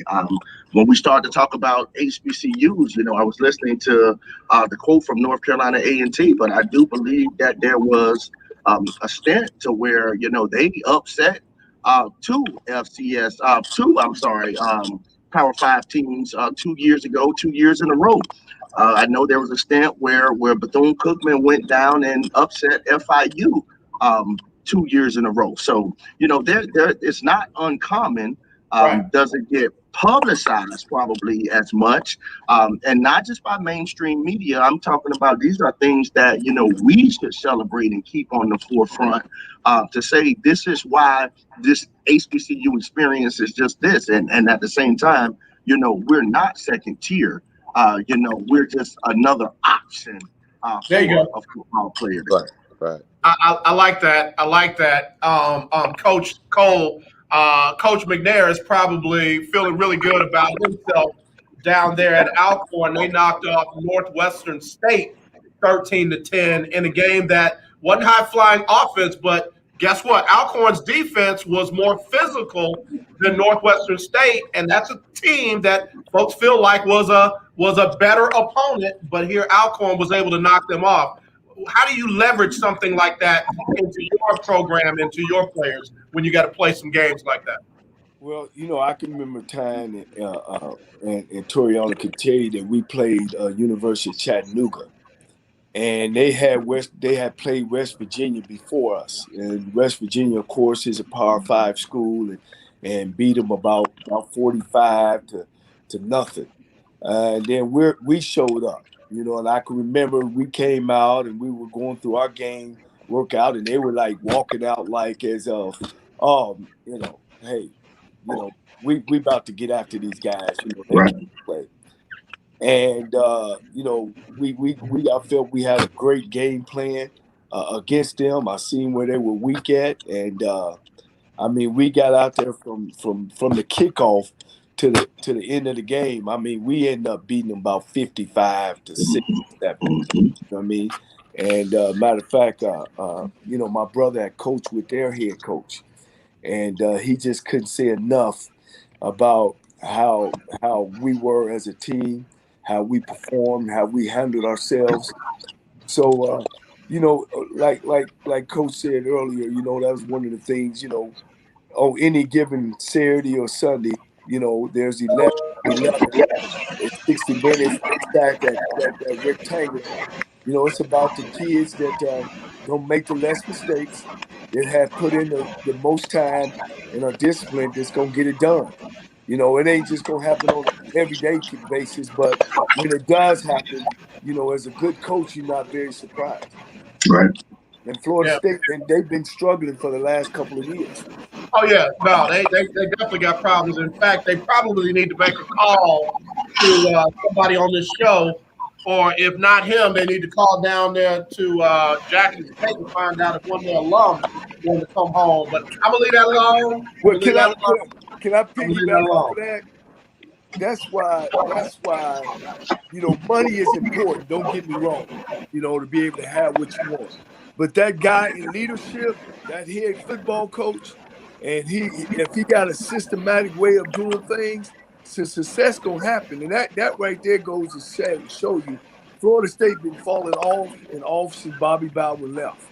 When we started to talk about HBCUs, I was listening to the quote from North Carolina A&T, but I do believe that there was a stint to where, they upset two Power 5 teams 2 years ago, 2 years in a row. I know there was a stint where Bethune-Cookman went down and upset FIU 2 years in a row. So, it's not uncommon. Doesn't get publicized probably as much, and not just by mainstream media. I'm talking about these are things that we should celebrate and keep on the forefront to say this is why this HBCU experience is just this, and at the same time, we're not second tier. We're just another option
there you
for
go.
football players.
Right.
I like that. Coach Cole, Coach McNair is probably feeling really good about himself down there at Alcorn. They knocked off Northwestern State 13-10 in a game that wasn't high-flying offense, but guess what? Alcorn's defense was more physical than Northwestern State, and that's a team that folks feel like was a better opponent, but here Alcorn was able to knock them off. How do you leverage something like that into your program, into your players, when you got to play some games like that?
Well, I can remember a time, and Toriana could tell you that we played University of Chattanooga, and they had played West Virginia before us, and West Virginia, of course, is a Power 5 school, and beat them about 45 to nothing. And then we showed up. And I can remember we came out and we were going through our game workout, and they were like walking out like as Hey, we about to get after these guys. They
Right.
can't play. And I felt we had a great game plan against them. I seen where they were weak at, and we got out there from the kickoff to the end of the game. We ended up beating them about 55-6. You know what I mean? And matter of fact, my brother had coached with their head coach, and he just couldn't say enough about how we were as a team, how we performed, how we handled ourselves. So, like Coach said earlier, that was one of the things. On any given Saturday or Sunday, there's 11, it's 60 minutes inside that rectangle. It's about the kids that don't make the less mistakes, that have put in the most time and are disciplined, that's going to get it done. It ain't just going to happen on an everyday basis, but when it does happen, as a good coach, you're not very surprised.
Right.
And Florida
Yeah.
State, and they've been struggling for the last couple of years.
Oh yeah, no, they definitely got problems. In fact, they probably need to make a call to somebody on this show, or if not him, they need to call down there to Jackson State and find out if one of their alums want to come home. But I'm gonna leave that alone. I'm
Well,
gonna leave that alone.
can I
I'm gonna leave that
piggyback off
alone.
of that? That's why money is important. Don't get me wrong. To be able to have what you want. But that guy in leadership, that head football coach, and if he got a systematic way of doing things, success gonna happen. And that right there goes to show you, Florida State been falling off since Bobby Bowden left.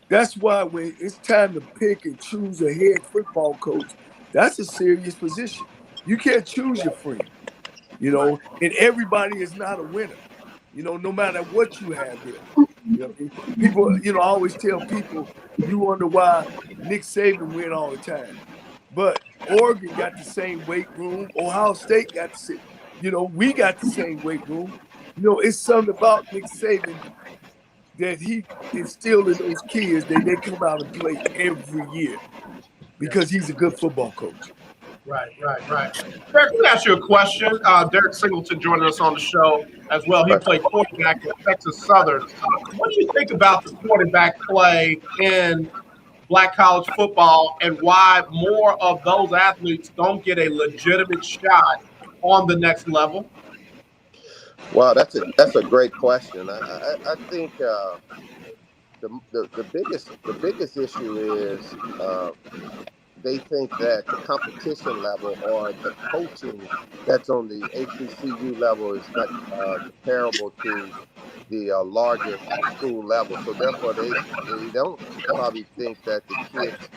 That's why when it's time to pick and choose a head football coach, that's a serious position. You can't choose your friend. And everybody is not a winner, no matter what you have there. People, I always tell people, you wonder why Nick Saban win all the time. But Oregon got the same weight room. Ohio State got the same, we got the same weight room. It's something about Nick Saban that he instilled in those kids. They come out and play every year because he's a good football coach.
Right. Derek, let me ask you a question. Derek Singleton joining us on the show as well. He played quarterback at Texas Southern. What do you think about the quarterback play in Black college football, and why more of those athletes don't get a legitimate shot on the next level?
Wow, that's a great question. I think the biggest issue is they think that the competition level or the coaching that's on the HBCU level is not comparable to the larger school level. So therefore, they don't probably think that the kids,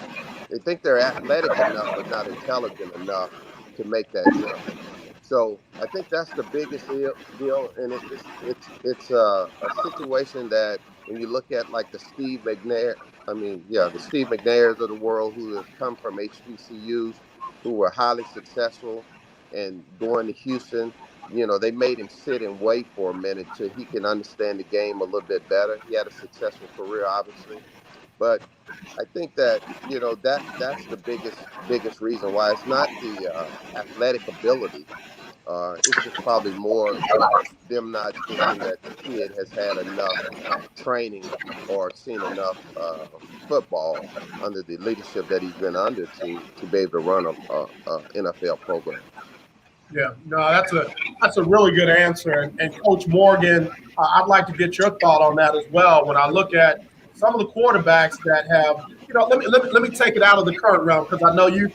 they think they're athletic enough but not intelligent enough to make that jump. So I think that's the biggest deal, and it's a situation that when you look at like the Steve McNair, the Steve McNairs of the world who have come from HBCUs, who were highly successful, and going to Houston, they made him sit and wait for a minute till he can understand the game a little bit better. He had a successful career, obviously, but I think that that's the biggest reason why it's not the athletic ability. It's just probably more them not thinking that the kid has had enough training or seen enough football under the leadership that he's been under to be able to run a NFL program.
Yeah, no, that's a really good answer. And Coach Morgan, I'd like to get your thought on that as well. When I look at some of the quarterbacks that have, let me take it out of the current realm, because I know you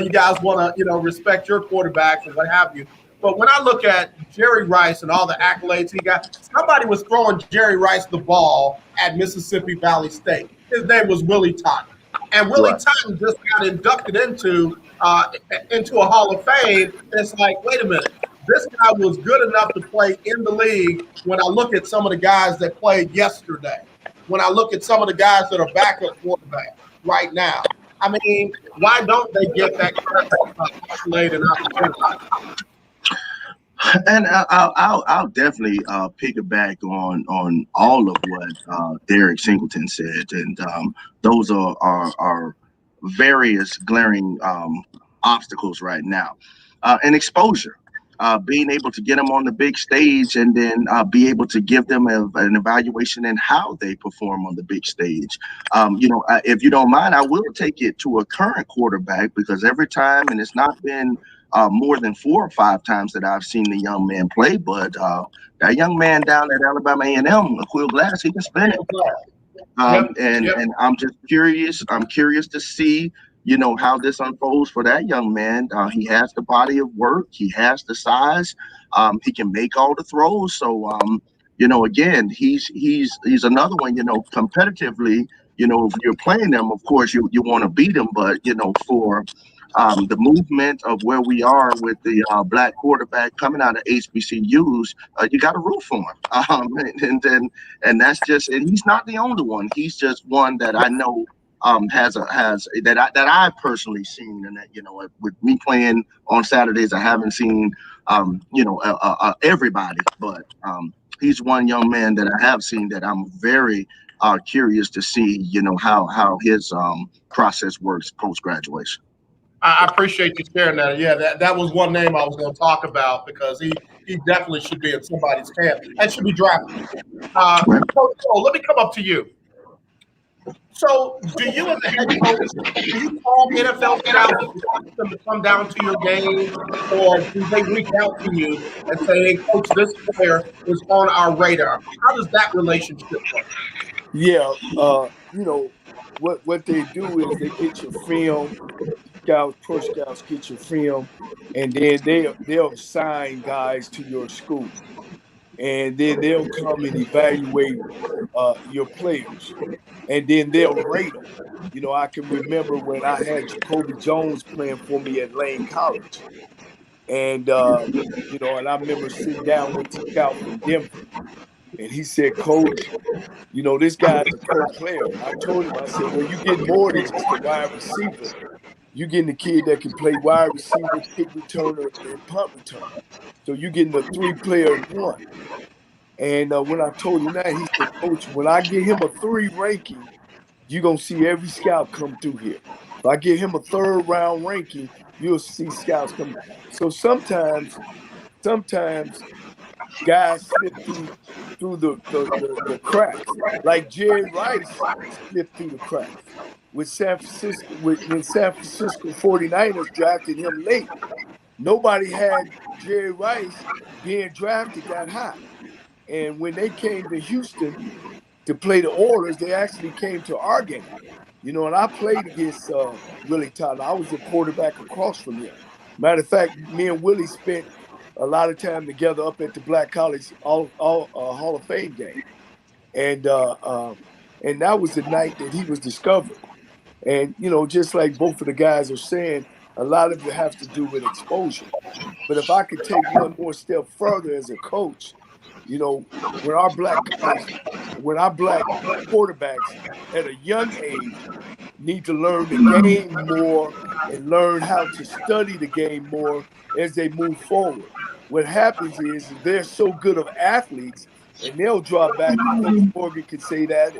guys want to respect your quarterbacks and what have you. But when I look at Jerry Rice and all the accolades he got, somebody was throwing Jerry Rice the ball at Mississippi Valley State. His name was Willie Totten. And Willie Totten just got inducted into a Hall of Fame. And it's like, wait a minute, this guy was good enough to play in the league. When I look at some of the guys that played yesterday, when I look at some of the guys that are backup quarterback right now, why don't they get that kind of accolade and opportunity?
And I'll definitely piggyback on all of what Derek Singleton said, and those are various glaring obstacles right now, and exposure. Being able to get them on the big stage and then be able to give them an evaluation in how they perform on the big stage. If you don't mind, I will take it to a current quarterback because every time, and it's not been more than 4 or 5 times that I've seen the young man play, but that young man down at Alabama A&M, Quill Glass, he can spin it. And I'm just curious. I'm curious to see, how this unfolds for that young man. He has the body of work. He has the size. He can make all the throws. So, again, he's another one. Competitively, if you're playing them, of course you want to beat them. But for the movement of where we are with the black quarterback coming out of HBCUs, you got to root for him. And that's just, and he's not the only one. He's just one that I know has that I've personally seen, and that with me playing on Saturdays, I haven't seen everybody, but he's one young man that I have seen that I'm very curious to see how his process works post graduation.
I appreciate you sharing that. Yeah, that was one name I was going to talk about because he definitely should be in somebody's camp and should be drafted. Coach Cole, let me come up to you. So, do you, as a head coach, do you call NFL scouts and ask them to come down to your games, or do they reach out to you and say, "Hey, coach, this player is on our radar"? How does that relationship work?
Yeah, what they do is they get your film, scouts, pro scouts get your film, and then they'll assign guys to your school, and then they'll come and evaluate your players, and then they'll rate them. I can remember when I had Jacoby Jones playing for me at Lane College, and and I remember sitting down with the scout from Denver, and he said, "Coach, this guy's a pro player." And I told him, I said, "Well, you get more than just a wide receiver. You getting a kid that can play wide receiver, kick returner, and punt return. So you getting a 3-player in one." And when I told him that, he said, "Coach, when I get him a 3 ranking, you're going to see every scout come through here. If I get him a 3rd round ranking, you'll see scouts come." So sometimes guys slip through the cracks. Like Jerry Rice slipped through the cracks with San Francisco when San Francisco 49ers drafted him late. Nobody had Jerry Rice being drafted that high. And when they came to Houston to play the Oilers, they actually came to our game. And I played against Willie Tyler. I was the quarterback across from him. Matter of fact, me and Willie spent a lot of time together up at the Black College all Hall of Fame game, and that was the night that he was discovered. And just like both of the guys are saying, a lot of it has to do with exposure. But if I could take one more step further as a coach, when our black quarterbacks at a young age need to learn the game more and learn how to study the game more as they move forward. What happens is they're so good of athletes, and they'll drop back. And Coach Morgan could say that,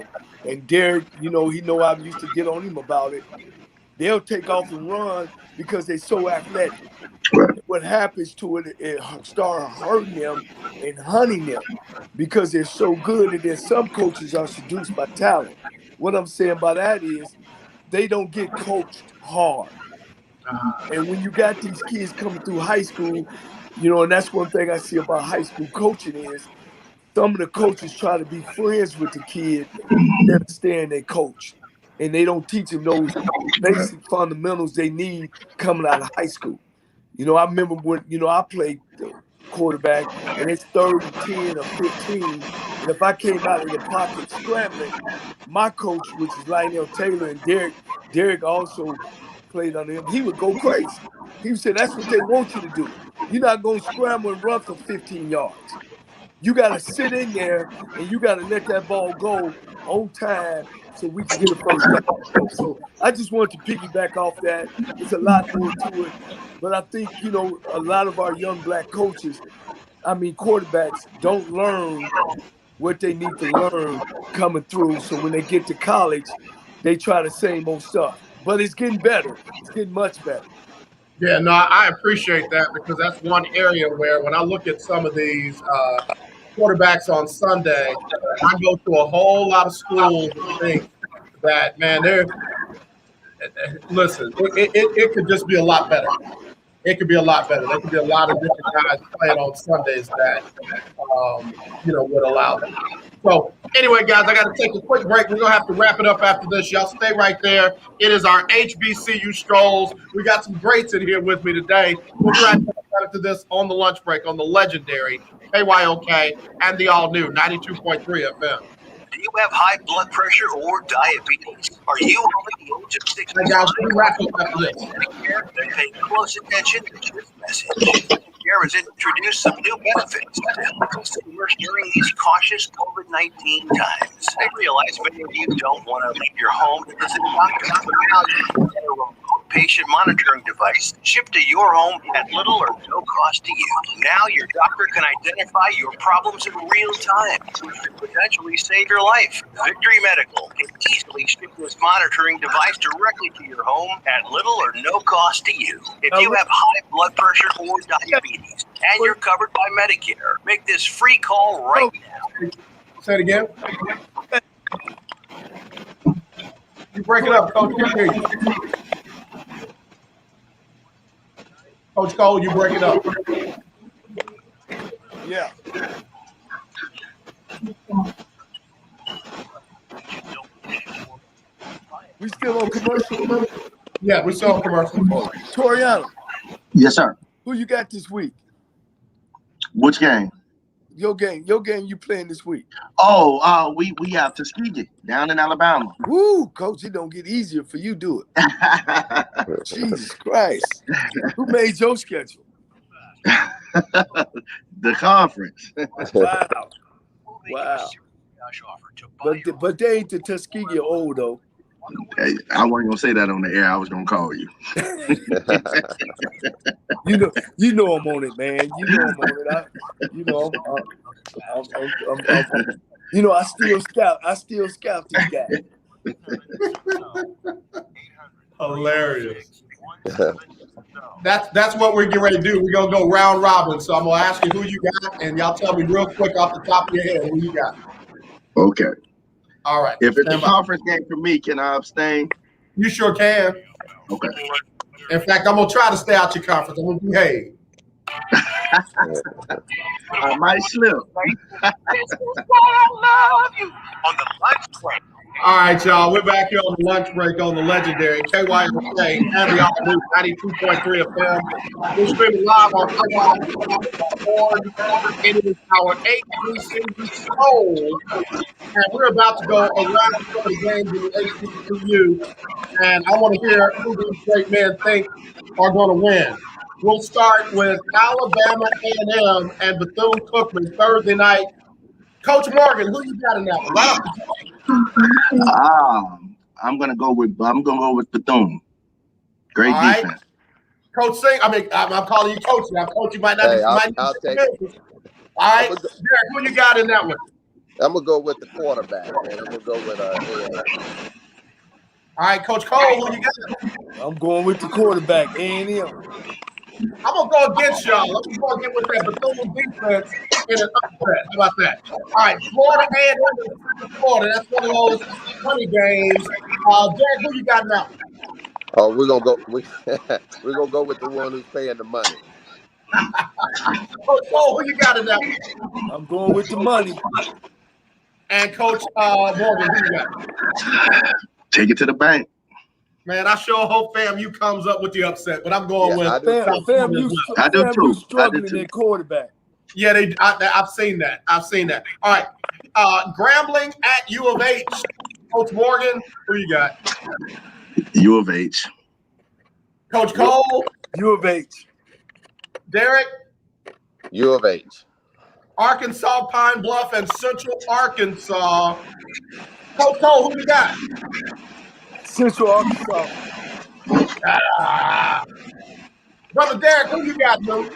and Derek, he know I used to get on him about it. They'll take off and run because they're so athletic. What happens to it start hurting them and hunting them because they're so good. And then some coaches are seduced by talent. What I'm saying by that is they don't get coached hard. And when you got these kids coming through high school, and that's one thing I see about high school coaching is some of the coaches try to be friends with the kid instead of staying their coach. And they don't teach them those basic fundamentals they need coming out of high school. I remember when, I played quarterback and it's 3rd and 10 or 15. And if I came out of the pocket scrambling, my coach, which is Lionel Taylor, and Derek also played under him, he would go crazy. He would say, "That's what they want you to do. You're not going to scramble and run for 15 yards. You got to sit in there and you got to let that ball go on time so we can get a first down." So I just wanted to piggyback off that. It's a lot more to it. But I think, a lot of our young black coaches, quarterbacks, don't learn what they need to learn coming through. So when they get to college, they try the same old stuff. but it's getting better. It's getting much better.
Yeah, no, I appreciate that because that's one area where when I look at some of these quarterbacks on Sunday, I go to a whole lot of schools and think that, man, listen, it could just be a lot better. It could be a lot better. There could be a lot of different guys playing on Sundays that, would allow that. So anyway, guys, I got to take a quick break. We're going to have to wrap it up after this. Y'all stay right there. It is our HBCU Strolls. We got some greats in here with me today. We'll be right back after this on the lunch break on the legendary KYOK and the all-new 92.3 FM.
Do you have high blood pressure or diabetes? Are you over the age of 65?
Hey, guys, we'll be wrapping up after this.
Medicare, then pay close attention to this message. Medicare has introduced some new benefits to help consumers during these cautious COVID-19 times. I realize many of you don't want to leave your home to visit a doctor, but now you can get a remote patient monitoring device shipped to your home at little or no cost to you. Now your doctor can identify your problems in real time, which could potentially save your life. Victory Medical can easily ship this monitoring device directly to your home at little or no cost to you. If you have high blood pressure or diabetes and you're covered by Medicare, make this free call right now.
Say it again. You break it up, Coach. Can't hear you. Coach Cole, you break it up.
Yeah. We still on commercial?
Yeah, we still on commercial.
Toriano.
Yes, sir.
Who you got this week?
Which game?
Your game you playing this week.
Oh, we have Tuskegee down in Alabama.
Woo, Coach, it don't get easier for you, do it. Jesus Christ. Who made your schedule?
The conference.
Wow. But they ain't the Tuskegee old, though.
Hey, I wasn't gonna say that on the air. I was gonna call you.
you know I'm on it, man. You know I'm on it. I still scout. I still scout this guy.
Hilarious. That's what we're getting ready to do. We're gonna go round robin. So I'm gonna ask you who you got, and y'all tell me real quick off the top of your head who you got.
Okay.
All right.
If it's a conference game for me, can I abstain?
You sure can.
Okay.
In fact, I'm gonna try to stay out your conference. I'm gonna behave.
I might slip.
This is why I love you. On the lunch break.
All right, y'all. We're back here on the lunch break on the legendary KYOK and the all-new 92.3 FM. We're streaming live on KYOK.org. It is our HBCU Stroll, and we're about to go around some of the games in the HBCU, and I want to hear who these great men think are going to win. We'll start with Alabama A&M and Bethune-Cookman Thursday night. Coach Morgan, who you got in that one? Right off the top.
I'm gonna go with Bethune. Great defense.
Coach Singh, I'm calling you Coach now. Coach, you might not.
Hey, I'll take it.
All right, Derek, who you got in that one?
I'm gonna go with the quarterback, man. I'm gonna go with A&M.
All right, Coach Cole, who you got?
I'm going with the quarterback, A&M.
I'm gonna go against y'all. I'm gonna get with that Bethune defense in an upset. How about that? All right, Florida A&M, Florida. That's one of those funny games. Derek, who you got now?
Oh, we're gonna go with the one who's paying the money.
Coach Cole, who you got in that one?
I'm going with the money.
And Coach Morgan, who you got?
Take it to the bank.
Man, I sure hope FAMU comes up with the upset, but I'm going with
FAMU struggling at quarterback.
Yeah, I've seen that. All right, Grambling at U of H. Coach Morgan, who you got?
U of H.
Coach Cole?
U of H.
Derek?
U of H.
Arkansas, Pine Bluff, and Central Arkansas. Coach Cole, who you got?
Central Arkansas.
Brother Derek, who you got, dude?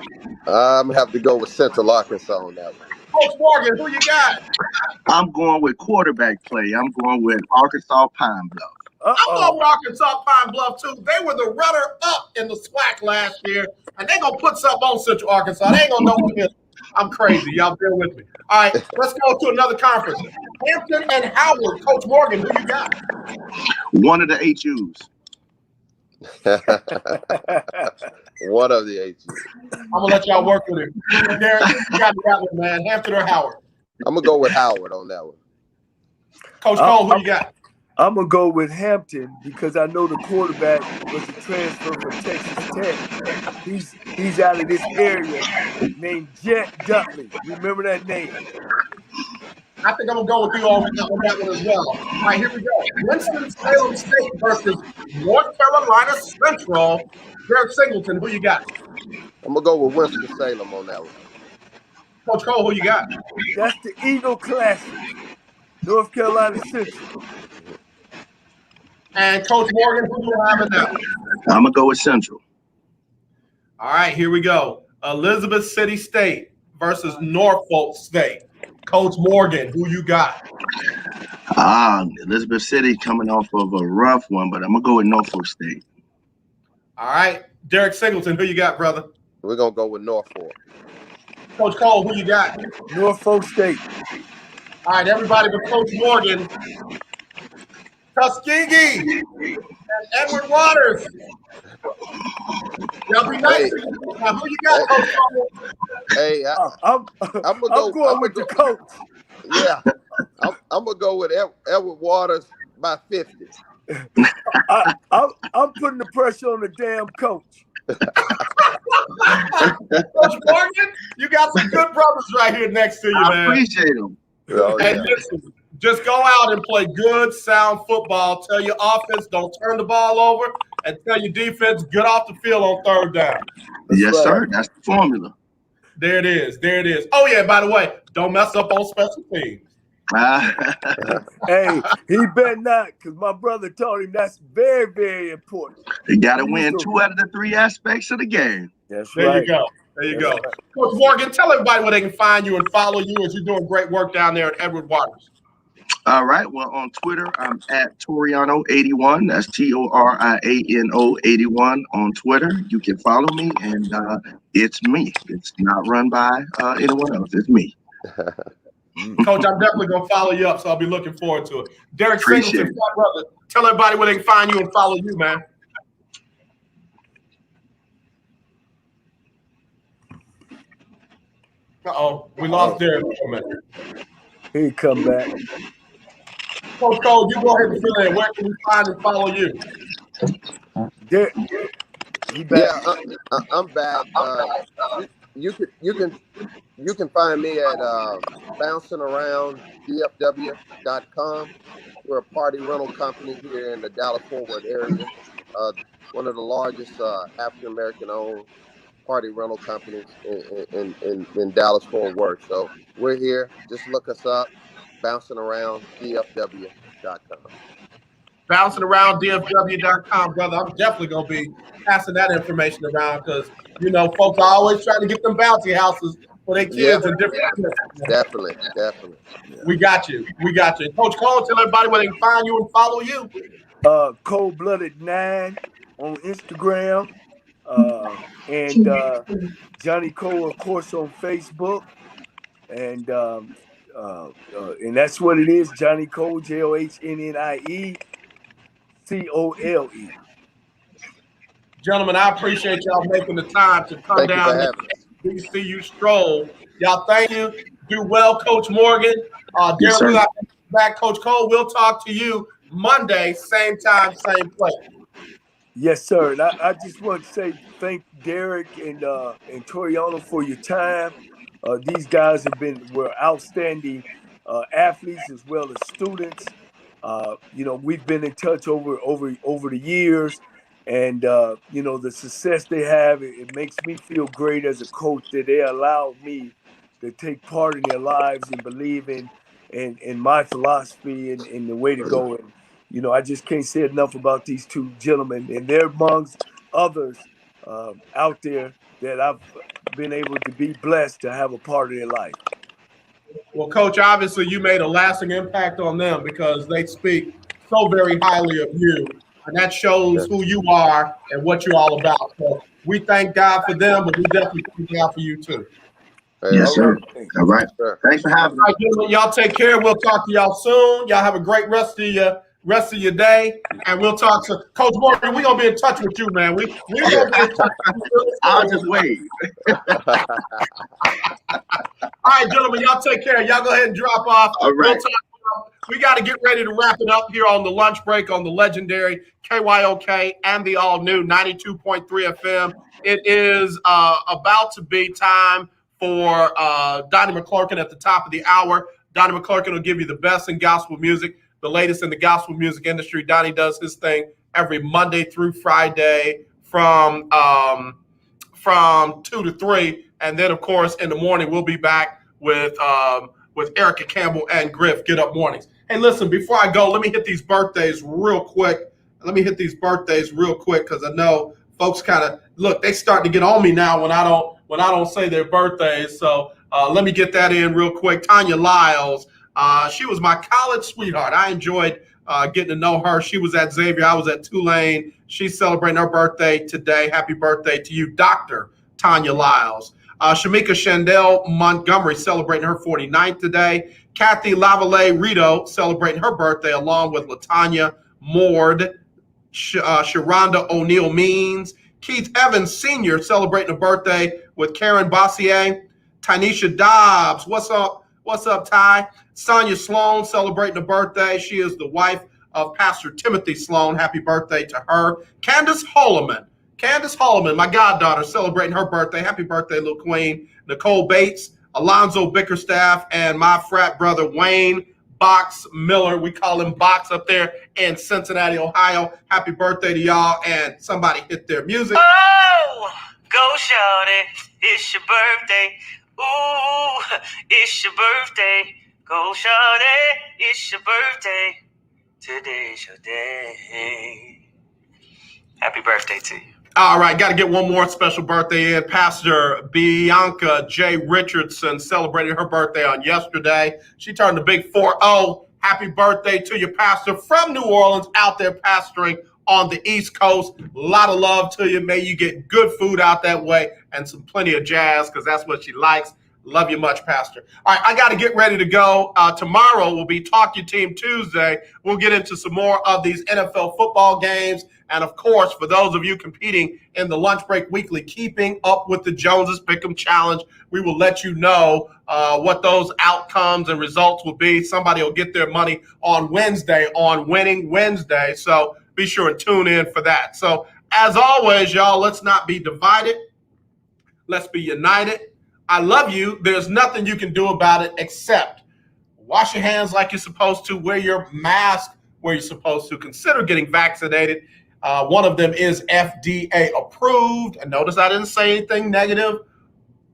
I'm gonna have to go with Central Arkansas on that one.
Coach Morgan, who you got?
I'm going with quarterback play. I'm going with Arkansas Pine Bluff.
I'm going with Arkansas Pine Bluff, too. They were the runner-up in the SWAC last year, and they're going to put something on Central Arkansas. They ain't going to know what it is. I'm crazy. Y'all bear with me. All right, let's go to another conference. Hampton and Howard. Coach Morgan, who you got?
One of the HUs.
One of the HUs.
I'm going to let y'all work with it. Derek, you got that one, man. Hampton or Howard?
I'm going to go with Howard on that one.
Coach Cole, who you got?
I'm going to go with Hampton because I know the quarterback was a transfer from Texas Tech. He's out of this area named Jet Dudley. Remember that name?
I think I'm going to go with you on that one as well. All right, here we go. Winston-Salem State versus North Carolina Central. Derek Singleton, who you got?
I'm going to go with Winston-Salem on that one.
Coach Cole, who you got?
That's the Eagle Classic. North Carolina Central.
And Coach Morgan, who do you have in that?
I'm going to go with Central.
All right, here we go. Elizabeth City State versus Norfolk State. Coach Morgan, who you got?
Elizabeth City coming off of a rough one, but I'm going to go with Norfolk State.
All right. Derek Singleton, who you got, brother?
We're going to go with Norfolk.
Coach Cole, who you got?
Norfolk State.
All right, everybody but Coach Morgan. Tuskegee and Edward Waters. Y'all be nice to you. Now, who you got, Coach Cole?
Hey,
I'm going with the coach.
Yeah, I'm gonna go with Edward Waters by 50.
I'm putting the pressure on the damn coach.
Coach Morgan, you got some good brothers right here next to you, man.
I appreciate them.
Oh, yeah.
And listen, just go out and play good, sound football. Tell your offense don't turn the ball over, and tell your defense get off the field on third down.
Yes, sir. That's the formula.
There it is. There it is. Oh, yeah, by the way, don't mess up on special teams.
Hey, he better not, because my brother told him that's very, very important.
You got to win 2 out of the 3 aspects of the game.
That's
There
right.
you go. There you go. Coach Morgan, tell everybody where they can find you and follow you as you're doing great work down there at Edward Waters.
All right. Well, on Twitter, I'm at Toriano81. That's Toriano 81 on Twitter. You can follow me, and it's me. It's not run by anyone else. It's me.
Coach, I'm definitely going to follow you up, so I'll be looking forward to it. Derek
Appreciate
Singleton, my brother, tell everybody where they can find you and follow you, man. Uh-oh, we lost Derek for a minute.
He come back.
Coach Cole, you go ahead and fill in. Where can we find and follow you?
Derek,
yeah, I'm back. You can find me at bouncinarounddfw.com. We're a party rental company here in the Dallas-Fort Worth area. One of the largest African American owned party rental companies in Dallas-Fort Worth. So we're here. Just look us up. bouncinarounddfw.com.
Bouncinarounddfw.com, brother. I'm definitely going to be passing that information around because, you know, folks are always trying to get them bouncy houses for their kids and different.
Definitely.
We got you. And Coach Cole, tell everybody where they can find you and follow you.
Cold-Blooded 9 on Instagram. And Johnnie Cole, of course, on Facebook. And that's what it is, Johnnie Cole, JOHNNIE COLE.
Gentlemen, I appreciate y'all making the time to come down to HBCU Stroll. Y'all, thank you. Do well, Coach Morgan.
Yes,
Derek,
sir.
back, Coach Cole. We'll talk to you Monday, same time, same place.
Yes, sir. And I just want to say thank Derek and Toriano for your time. These guys were outstanding athletes as well as students. You know, we've been in touch over the years, and you know, the success they have, it makes me feel great as a coach that they allowed me to take part in their lives and believe in my philosophy and the way to go. And you know, I just can't say enough about these two gentlemen, and they're amongst others out there that I've been able to be blessed to have a part of their life.
Well, Coach, obviously you made a lasting impact on them because they speak so very highly of you, and that shows who you are and what you're all about. So we thank God for them, but we definitely thank God for you too.
Yes, sir. All right. Thanks for having
All
me.
right, gentlemen, y'all take care. We'll talk to y'all soon. Y'all have a great rest of your day, and we'll talk to Coach Morgan. We're gonna be in touch with you, man. We gonna be in touch with you.
I'll just wait.
All right, gentlemen, y'all take care. Y'all go ahead and drop off.
All right.
We got to get ready to wrap it up here on the lunch break on the legendary KYOK and the all-new 92.3 FM. It is about to be time for Donnie McClurkin at the top of the hour. Donnie McClurkin will give you the best in gospel music, the latest in the gospel music industry. Donnie does his thing every Monday through Friday from 2 to 3. And then, of course, in the morning, we'll be back with Erica Campbell and Griff, Get Up Mornings. Hey, listen, before I go, let me hit these birthdays real quick. Because I know folks kind of, look, they start to get on me now when I don't say their birthdays. So let me get that in real quick. Tanya Lyles, she was my college sweetheart. I enjoyed getting to know her. She was at Xavier. I was at Tulane. She's celebrating her birthday today. Happy birthday to you, Dr. Tanya Lyles. Shamika Shandell Montgomery celebrating her 49th today. Kathy Lavallee Rito celebrating her birthday along with LaTanya Mord, Sharonda O'Neill Means. Keith Evans Sr. celebrating a birthday with Karen Bossier. Tynesha Dobbs, what's up? What's up, Ty? Sonia Sloan celebrating a birthday. She is the wife of Pastor Timothy Sloan. Happy birthday to her. Candace Holloman, my goddaughter, celebrating her birthday. Happy birthday, little queen. Nicole Bates, Alonzo Bickerstaff, and my frat brother, Wayne Box Miller. We call him Box up there in Cincinnati, Ohio. Happy birthday to y'all. And somebody hit their music.
Oh, go shorty, it's your birthday. Ooh, it's your birthday. Go shorty, it's your birthday. Today's your day. Happy birthday to you.
All right, got to get one more special birthday in. Pastor Bianca J. Richardson celebrated her birthday on yesterday. She turned the big 4-0. Happy birthday to you, Pastor, from New Orleans, out there pastoring on the East Coast. A lot of love to you. May you get good food out that way and some plenty of jazz, because that's what she likes. Love you much, Pastor. All right, I got to get ready to go. Tomorrow will be Talk Your Team Tuesday. We'll get into some more of these NFL football games. And, of course, for those of you competing in the Lunch Break Weekly, keeping up with the Joneses Pick'em Challenge, we will let you know what those outcomes and results will be. Somebody will get their money on Wednesday, on Winning Wednesday. So be sure and tune in for that. So, as always, y'all, let's not be divided. Let's be united. I love you. There's nothing you can do about it except wash your hands like you're supposed to, wear your mask where you're supposed to, consider getting vaccinated. One of them is FDA approved. And notice I didn't say anything negative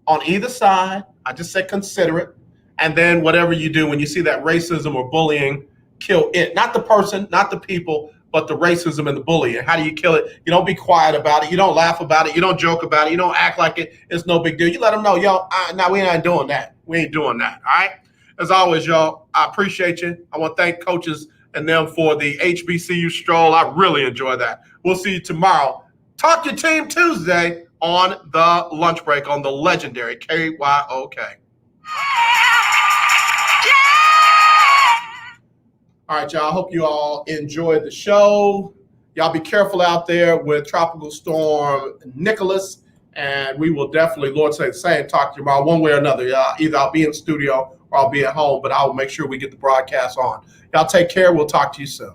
on either side. I just said consider it. And then whatever you do when you see that racism or bullying, kill it. Not the person, not the people, but the racism and the bullying. How do you kill it? You don't be quiet about it. You don't laugh about it. You don't joke about it. You don't act like it's no big deal. You let them know, no, we ain't doing that. We ain't doing that. All right? As always, y'all, I appreciate you. I want to thank coaches and them for the HBCU Stroll. I really enjoy that. We'll see you tomorrow. Talk Your Team Tuesday on the Lunch Break on the legendary KYOK. All right, y'all. I hope you all enjoyed the show. Y'all be careful out there with Tropical Storm Nicholas. And we will definitely, Lord say the same, talk to you tomorrow one way or another. Either I'll be in studio or I'll be at home, but I'll make sure we get the broadcast on. Y'all take care. We'll talk to you soon.